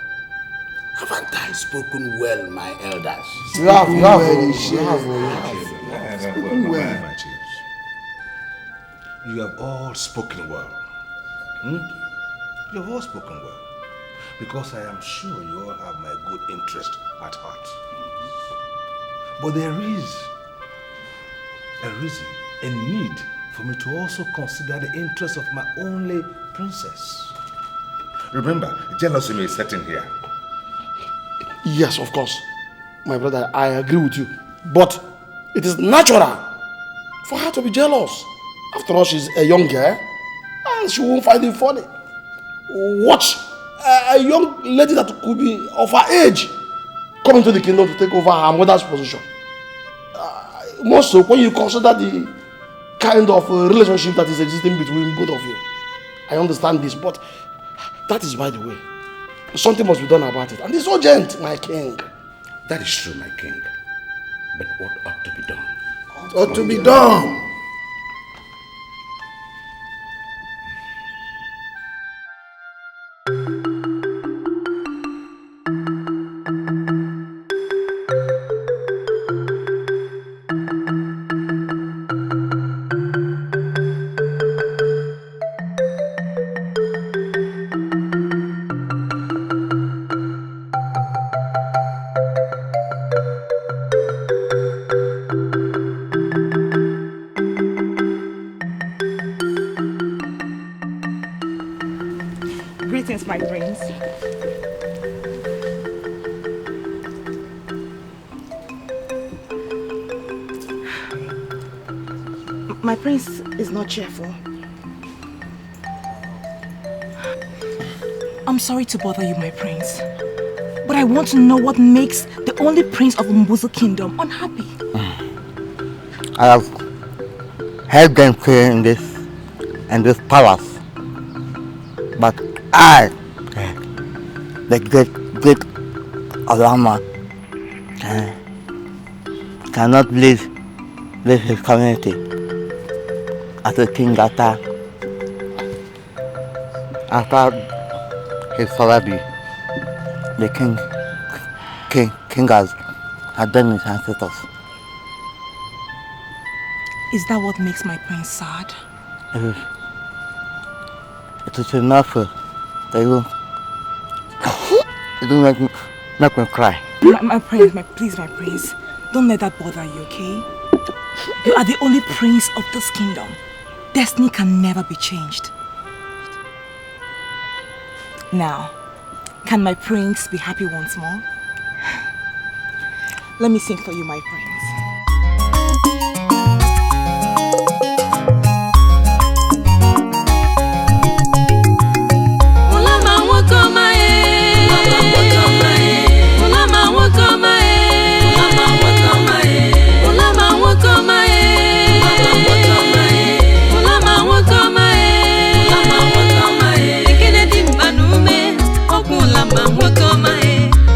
Haven't I spoken well, my elders? You have. Spoken well, my chiefs. You have all spoken well. You have all spoken well. Because I am sure you all have my good interest at heart. But there is a reason, a need for me to also consider the interest of my only princess. Remember, jealousy may set in here. Yes, of course. My brother, I agree with you. But it is natural for her to be jealous. After all, she's a young girl and she won't find it funny. Watch a young lady that could be of her age come into the kingdom to take over her mother's position. More so when you consider the kind of relationship that is existing between both of you. I understand this, but that is by the way. Something must be done about it. And it's urgent, my king. That is true, my king. But what ought to be done? Ought to be done. Greetings, my prince. My prince is not cheerful. I'm sorry to bother you, my prince. But I want to know what makes the only prince of Mbuzu kingdom unhappy. I have heard them say in this palace, but I, the great Olama, cannot leave his community as a king after his father, the king has done his ancestors. Is that what makes my prince sad? It is enough. It will make me cry. My prince, please, my prince, don't let that bother you, okay? You are the only prince of this kingdom. Destiny can never be changed. Now, can my prince be happy once more? Let me sing for you, my prince.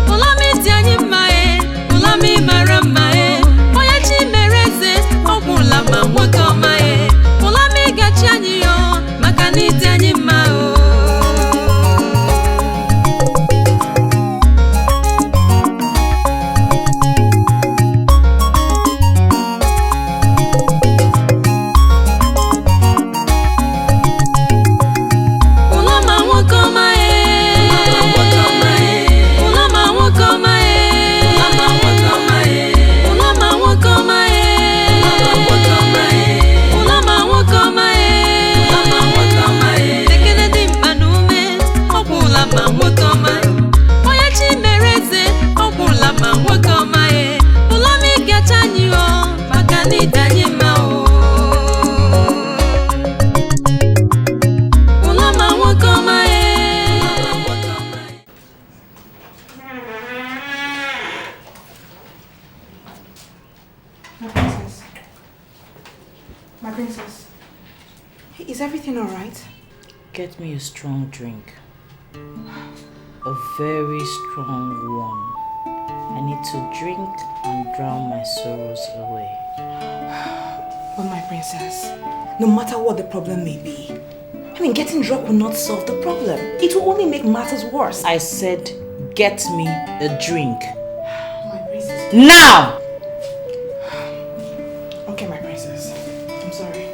Ulami tianyi mae, ulami maramae. My princess. Is everything alright? Get me a strong drink. A very strong one. I need to drink and drown my sorrows away. But my princess, no matter what the problem may be, I mean, getting drunk will not solve the problem. It will only make matters worse. I said, get me a drink. My princess. Now! Okay, my princess. I'm sorry.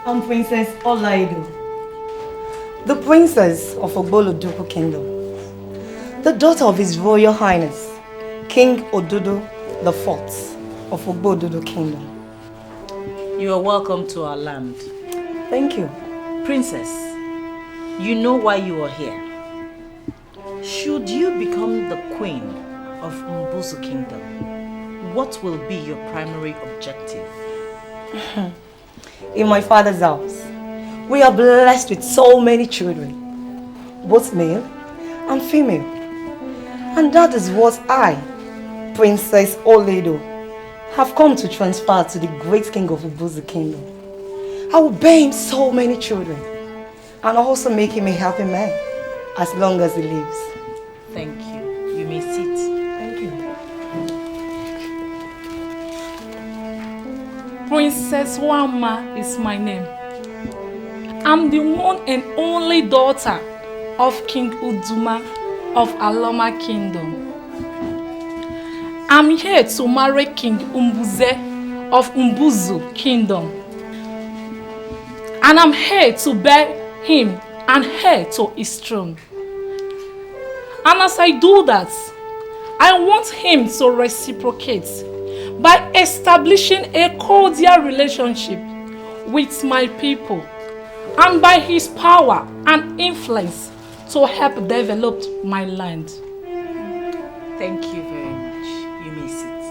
I'm Princess Olaidu, the princess of Ogboloduku Kingdom, the daughter of His Royal Highness, King Odudu IV of Ogboloduku Kingdom. You are welcome to our land. Thank you. Princess, you know why you are here. Should you become the queen of Mbuzu Kingdom, what will be your primary objective? In my father's house, we are blessed with so many children, both male and female. And that is what I, Princess Oledo, have come to transfer to the great king of Mbuzu Kingdom. I will bear him so many children and also make him a happy man as long as he lives. Thank you. You may sit. Thank you. Princess Wama is my name. I'm the one and only daughter of King Uduma of Aloma Kingdom. I'm here to marry King Umbuze of Mbuzu Kingdom. And I'm here to bear him and heir to his throne. And as I do that, I want him to reciprocate by establishing a cordial relationship with my people and by his power and influence to help develop my land. Thank you very much. You may sit.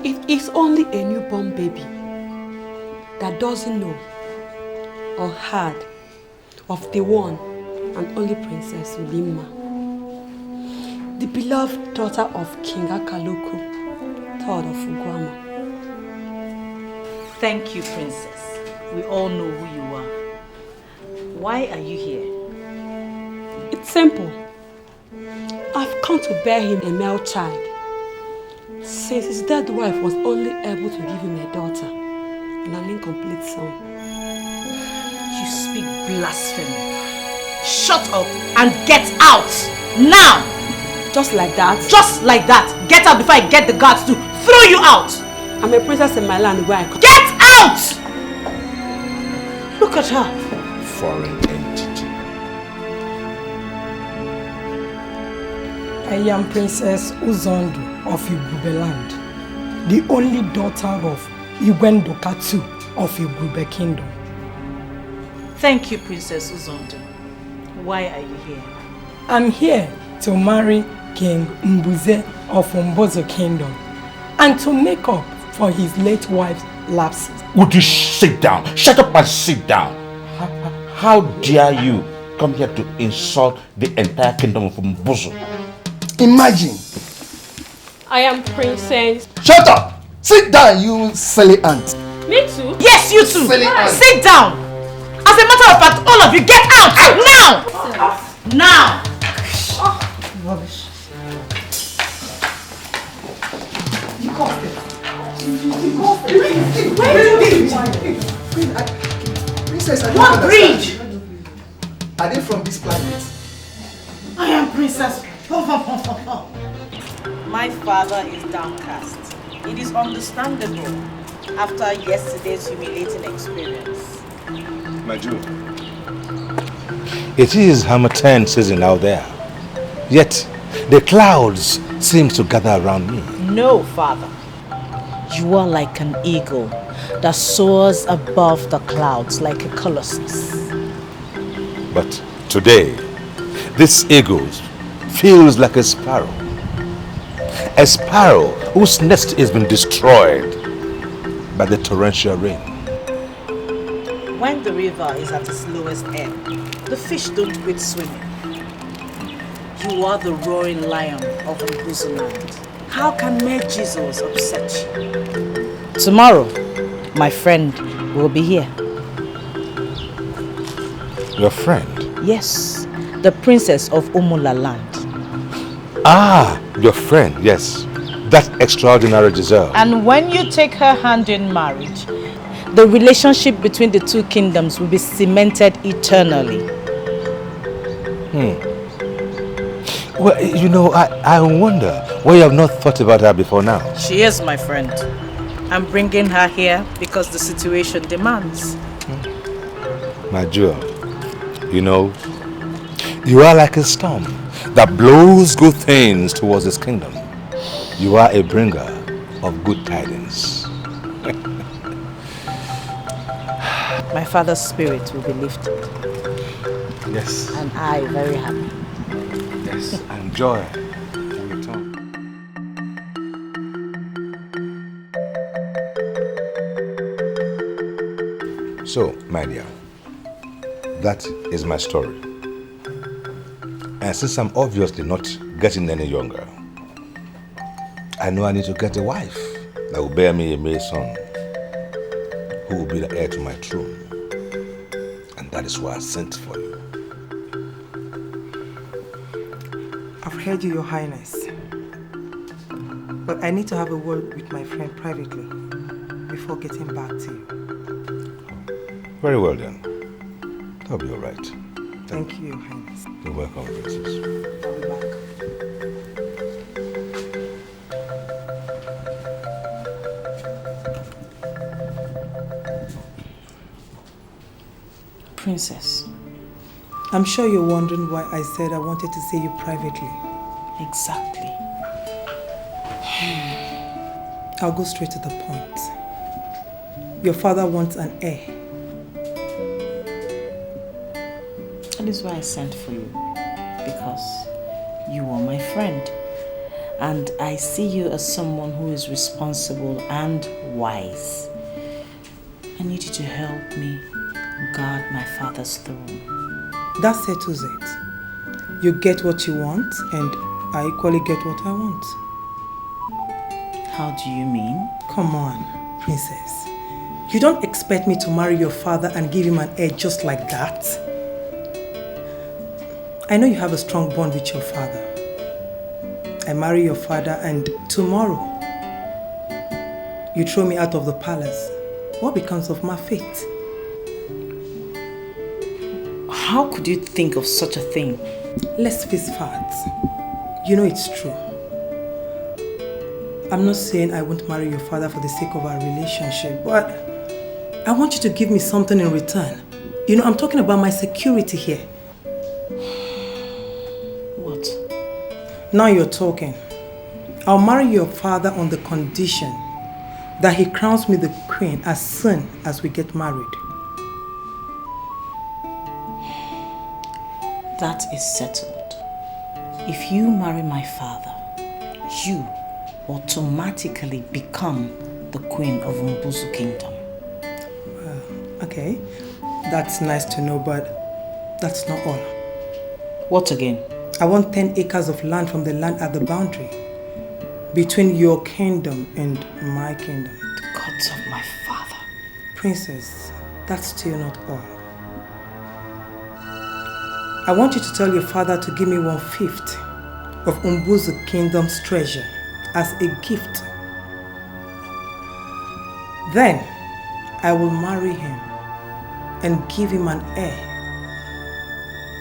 It is only a newborn baby that doesn't know or heard of the one and only Princess Ulimma, the beloved daughter of King Akaluku, third of Ugwama. Thank you, Princess. We all know who you are. Why are you here? It's simple. I've come to bear him a male child, since his dead wife was only able to give him a daughter and an incomplete son. You speak blasphemy. Shut up and get out! Now! Just like that? Just like that! Get out before I get the guards to throw you out! I'm a princess in my land where I come. Get out! Look at her. Foreign entity. I am Princess Uzondu of Igube land, the only daughter of Igwendoka II of Igube Kingdom. Thank you, Princess Uzondu. Why are you here? I'm here to marry King Mbuze of Mbuzu Kingdom and to make up for his late wife's lapses. Would you sit down? Shut up and sit down. How dare you come here to insult the entire kingdom of Mbuzu? Imagine. I am Princess. Shut up! Sit down, you silly ant. Me too? Yes, you too. Silly ant. Sit down. As a matter of fact, all of you get out now! Now! Rubbish. You caused it. Princess, I don't What understand. Are they from this planet? I am Princess. My father is downcast. It is understandable after yesterday's humiliating experience. My Jew. It is Hamatan season out there. Yet the clouds seem to gather around me. No, father. You are like an eagle that soars above the clouds like a colossus. But today, this eagle feels like a sparrow. A sparrow whose nest has been destroyed by the torrential rain. When the river is at its lowest ebb, the fish don't quit swimming. You are the roaring lion of Mbuzu land. How can mere Jesus upset you? Tomorrow, my friend will be here. Your friend? Yes, the princess of Umula land. Ah, your friend, yes. That extraordinary Giselle. And when you take her hand in marriage, the relationship between the two kingdoms will be cemented eternally. Well, you know, I wonder why you have not thought about her before now. She is my friend. I'm bringing her here because the situation demands. My jewel, you know, you are like a storm that blows good things towards its kingdom. You are a bringer of good tidings. My father's spirit will be lifted. Yes. And I very happy. Yes, and joy will return. So, my dear, that is my story. And since I'm obviously not getting any younger, I know I need to get a wife that will bear me a male son who will be the heir to my throne. And that is why I sent for you. I've heard you, Your Highness. But I need to have a word with my friend privately before getting back to you. Very well then. That'll be all right. Thank you, Your Highness. You're welcome, Princess. I'll be back. Princess. I'm sure you're wondering why I said I wanted to see you privately. Exactly. I'll go straight to the point. Your father wants an heir. That is why I sent for you. Because you are my friend. And I see you as someone who is responsible and wise. I need you to help me guard my father's throne. That settles it. You get what you want, and I equally get what I want. How do you mean? Come on, princess. You don't expect me to marry your father and give him an heir just like that? I know you have a strong bond with your father. I marry your father and tomorrow you throw me out of the palace. What becomes of my fate? How could you think of such a thing? Let's face facts. You know it's true. I'm not saying I won't marry your father for the sake of our relationship, but I want you to give me something in return. You know, I'm talking about my security here. What? Now you're talking. I'll marry your father on the condition that he crowns me the queen as soon as we get married. That is settled. If you marry my father, you automatically become the queen of Mbuzu Kingdom. Okay, that's nice to know, but that's not all. What again? I want 10 acres of land from the land at the boundary between your kingdom and my kingdom. The gods of my father. Princess, that's still not all. I want you to tell your father to give me 1/5 of Mbuzu Kingdom's treasure as a gift. Then, I will marry him and give him an heir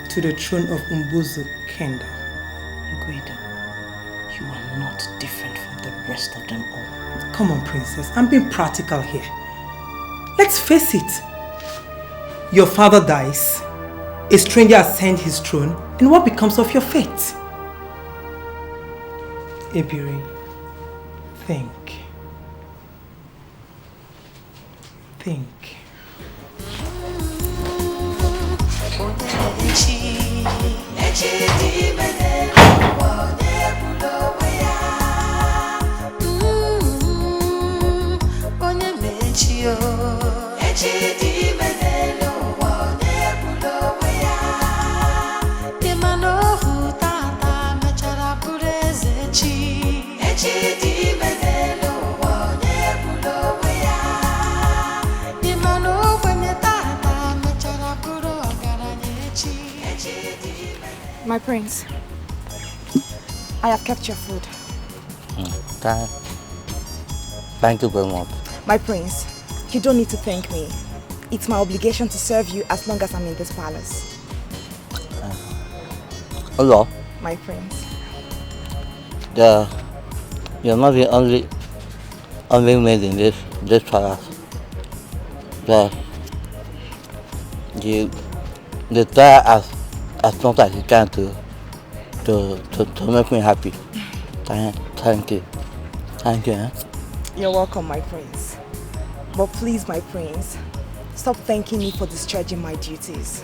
to the throne of Mbuzu Kingdom. Guido, you are not different from the rest of them all. Come on, princess, I'm being practical here. Let's face it. Your father dies. A stranger ascends his throne, and what becomes of your fate? Ebiri, think. Think. My prince, I have kept your food. Thank you very much. My prince, you don't need to thank me. It's my obligation to serve you as long as I'm in this palace. Hello. My prince. You're not the only maid in this palace. They try as much as you can to make me happy. Thank you. Thank you. Eh? You're welcome, my prince. But please, my prince, stop thanking me for discharging my duties.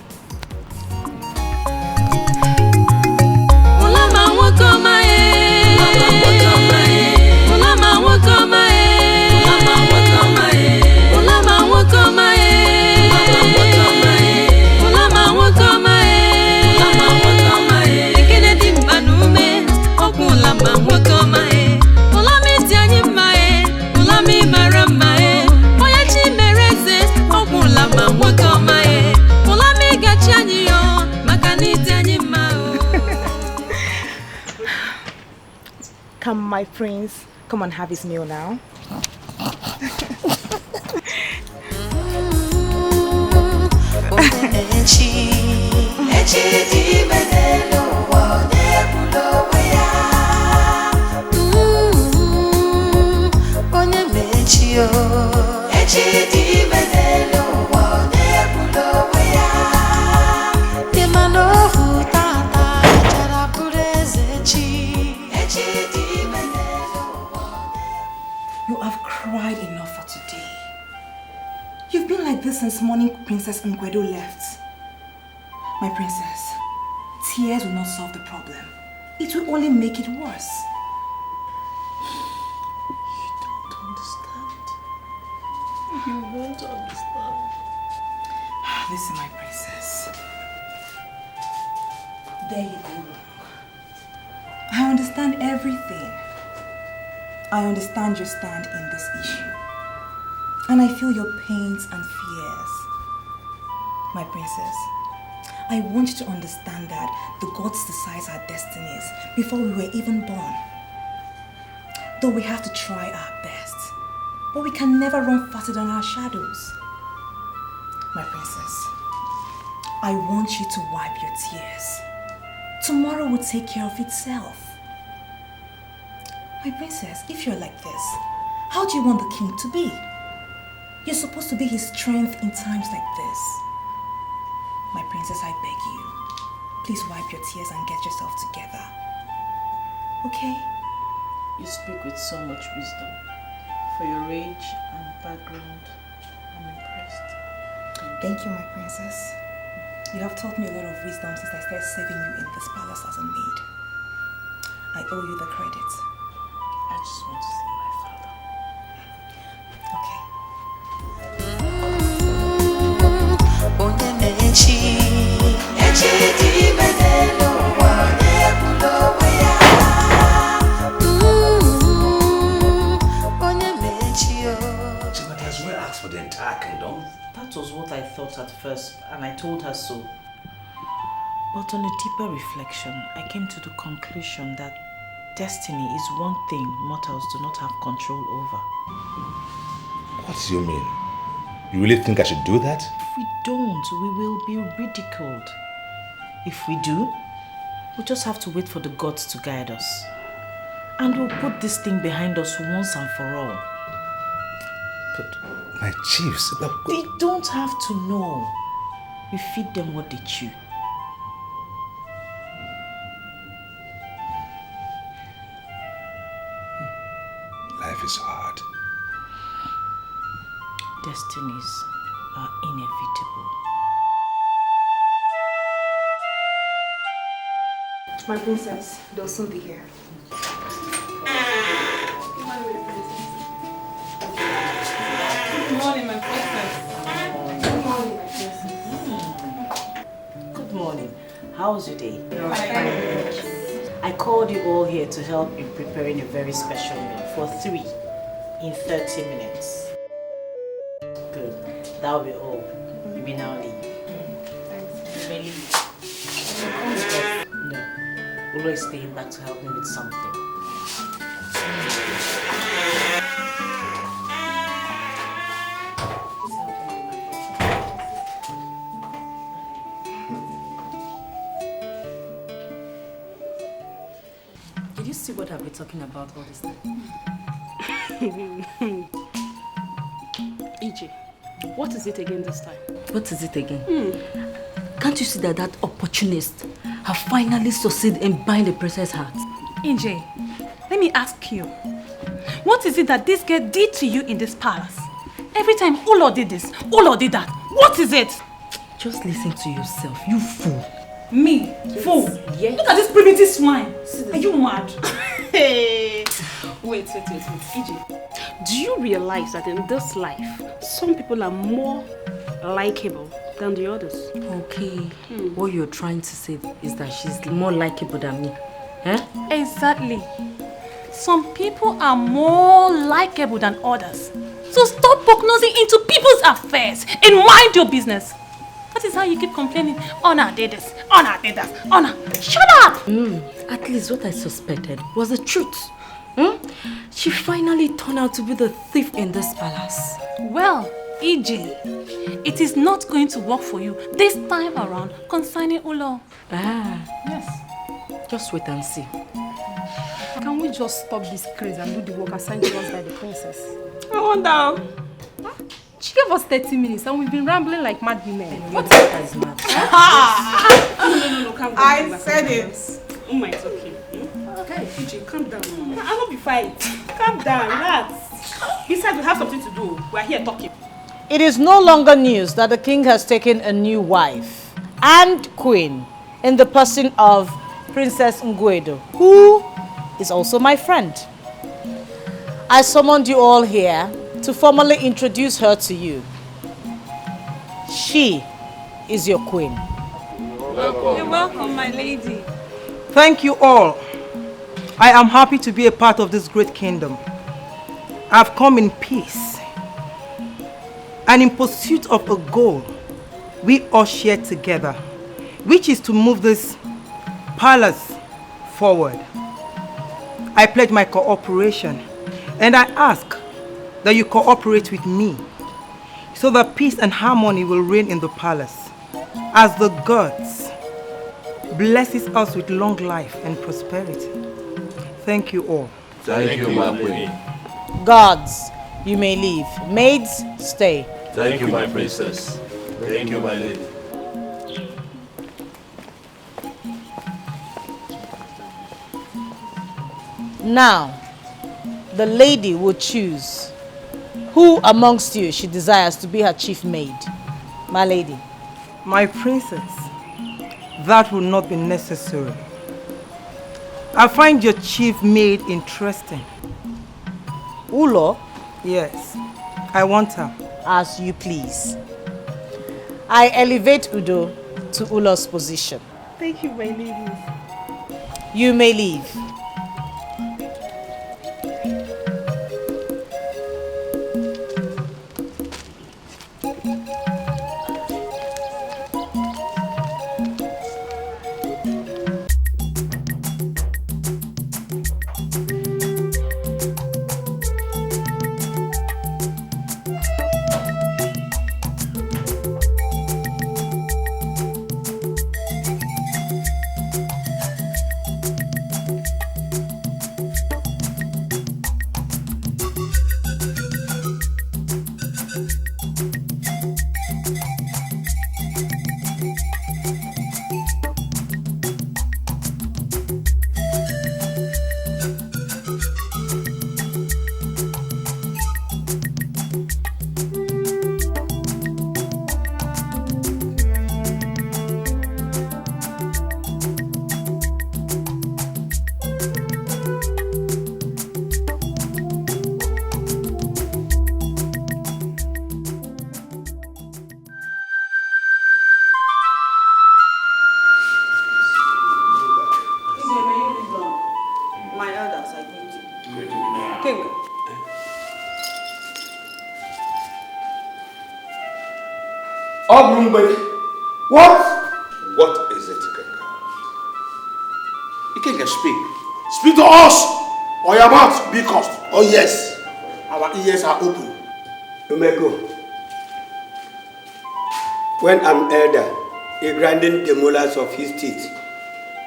Come, my prince, come and have his meal now. You have cried enough for today. You've been like this since morning Princess Nkwedo left. My princess, tears will not solve the problem. It will only make it worse. You won't understand. Listen, my princess. There you go wrong. I understand everything. I understand your stand in this issue. And I feel your pains and fears. My princess, I want you to understand that the gods decide our destinies before we were even born. Though we have to try our best, but we can never run faster than our shadows. My princess, I want you to wipe your tears. Tomorrow will take care of itself. My princess, if you're like this, how do you want the king to be? You're supposed to be his strength in times like this. My princess, I beg you, please wipe your tears and get yourself together. Okay? You speak with so much wisdom. For your age and background, I'm impressed. Thank you, my princess. You have taught me a lot of wisdom since I started serving you in this palace as a maid. I owe you the credit. I just want to see my father. Okay. As well asked for the entire kingdom. That was what I thought at first, and I told her so. But on a deeper reflection, I came to the conclusion that destiny is one thing mortals do not have control over. What do you mean? You really think I should do that? If we don't, we will be ridiculed. If we do, we'll just have to wait for the gods to guide us. And we'll put this thing behind us once and for all. But my chiefs... They don't have to know. We feed them what they chew. Life is hard. Destinies are inevitable. My princess, they'll soon be here. Good morning, my princess. Good morning, my princess. Good morning. How was your day? I called you all here to help in preparing a very special meal for 3 in 30 minutes. Good. That will be all. You may now leave. Thanks. You may leave. No. Ulo is staying back to help me with something. Did you see what I've been talking about all this time? EJ, what is it again this time? What is it again? Can't you see that that opportunist have finally succeeded in buying the princess heart? EJ, let me ask you. What is it that this girl did to you in this palace? Every time Ulo did this, Ulo did that. What is it? Just listen to yourself, you fool. Me? Yes. Fool? Yes. Look at this primitive swine. Are you mad? Hey. Wait. EJ, do you realize that in this life, some people are more likable than the others? Okay. What you're trying to say is that she's more likable than me. Eh? Exactly. Some people are more likable than others. So stop poke nosing into people's affairs and mind your business. That is how you keep complaining. Honor did this, Honor did that, Honor. Shut up! At least what I suspected was the truth. She finally turned out to be the thief in this palace. Well, EJ, it is not going to work for you this time around concerning Ulo. Yes. Just wait and see. Can we just stop this craze and do the work assigned to us by the princess? I wonder. She gave us 30 minutes and we've been rambling like mad women. What is mad? No, calm down. I said it. It's okay. Okay, EJ, calm down. I'll not be fight. Calm down, relax. Besides, we have something to do. We're here talking. It is no longer news that the king has taken a new wife and queen in the person of Princess Nguedo, who is also my friend. I summoned you all here to formally introduce her to you. She is your queen. Welcome. You're welcome, my lady. Thank you all. I am happy to be a part of this great kingdom. I've come in peace and in pursuit of a goal we all share together, which is to move this palace forward. I pledge my cooperation and I ask that you cooperate with me so that peace and harmony will reign in the palace as the gods blesses us with long life and prosperity. Thank you all. Thank you, my queen. Gods, you may leave. Maids, stay. Thank you, my princess. Thank you, my lady. Now, the lady will choose who amongst you she desires to be her chief maid. My lady. My princess, that will not be necessary. I find your chief maid interesting. Ulo? Yes, I want her. As you please. I elevate Udo to Ulo's position. Thank you, my lady. You may leave. What? What is it, Kaka? You can just speak. Speak to us, or your mouth be cursed. Oh yes, our ears are open. You may go. When I'm elder, he grinding the molars of his teeth.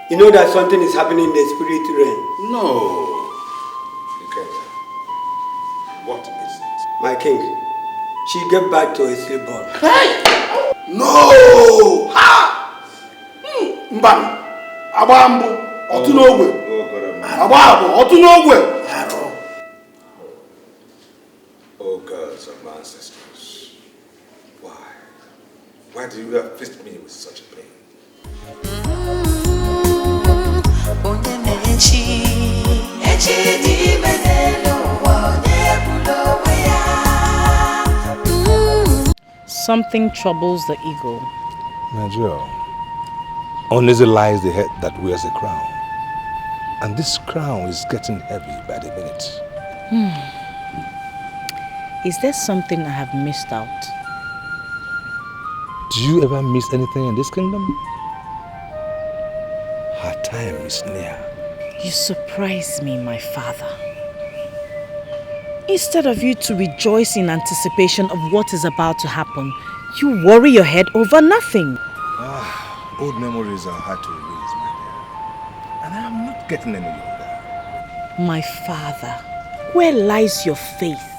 You know that something is happening in the spirit realm. No. What is it? My king, she gave birth to a stillborn. Hey! No! Ha! Mbam! Abambo! Otunogwe! Ababo! Otunogwe! Oh gods of my ancestors. Why? Why do you afflict me with such a pain? Something troubles the ego. Nigeria, uneasy lies the head that wears a crown. And this crown is getting heavy by the minute. Is there something I have missed out? Do you ever miss anything in this kingdom? Her time is near. You surprise me, my father. Instead of you to rejoice in anticipation of what is about to happen, you worry your head over nothing. Old memories are hard to erase, my dear. And I am not getting any younger. My father, where lies your faith?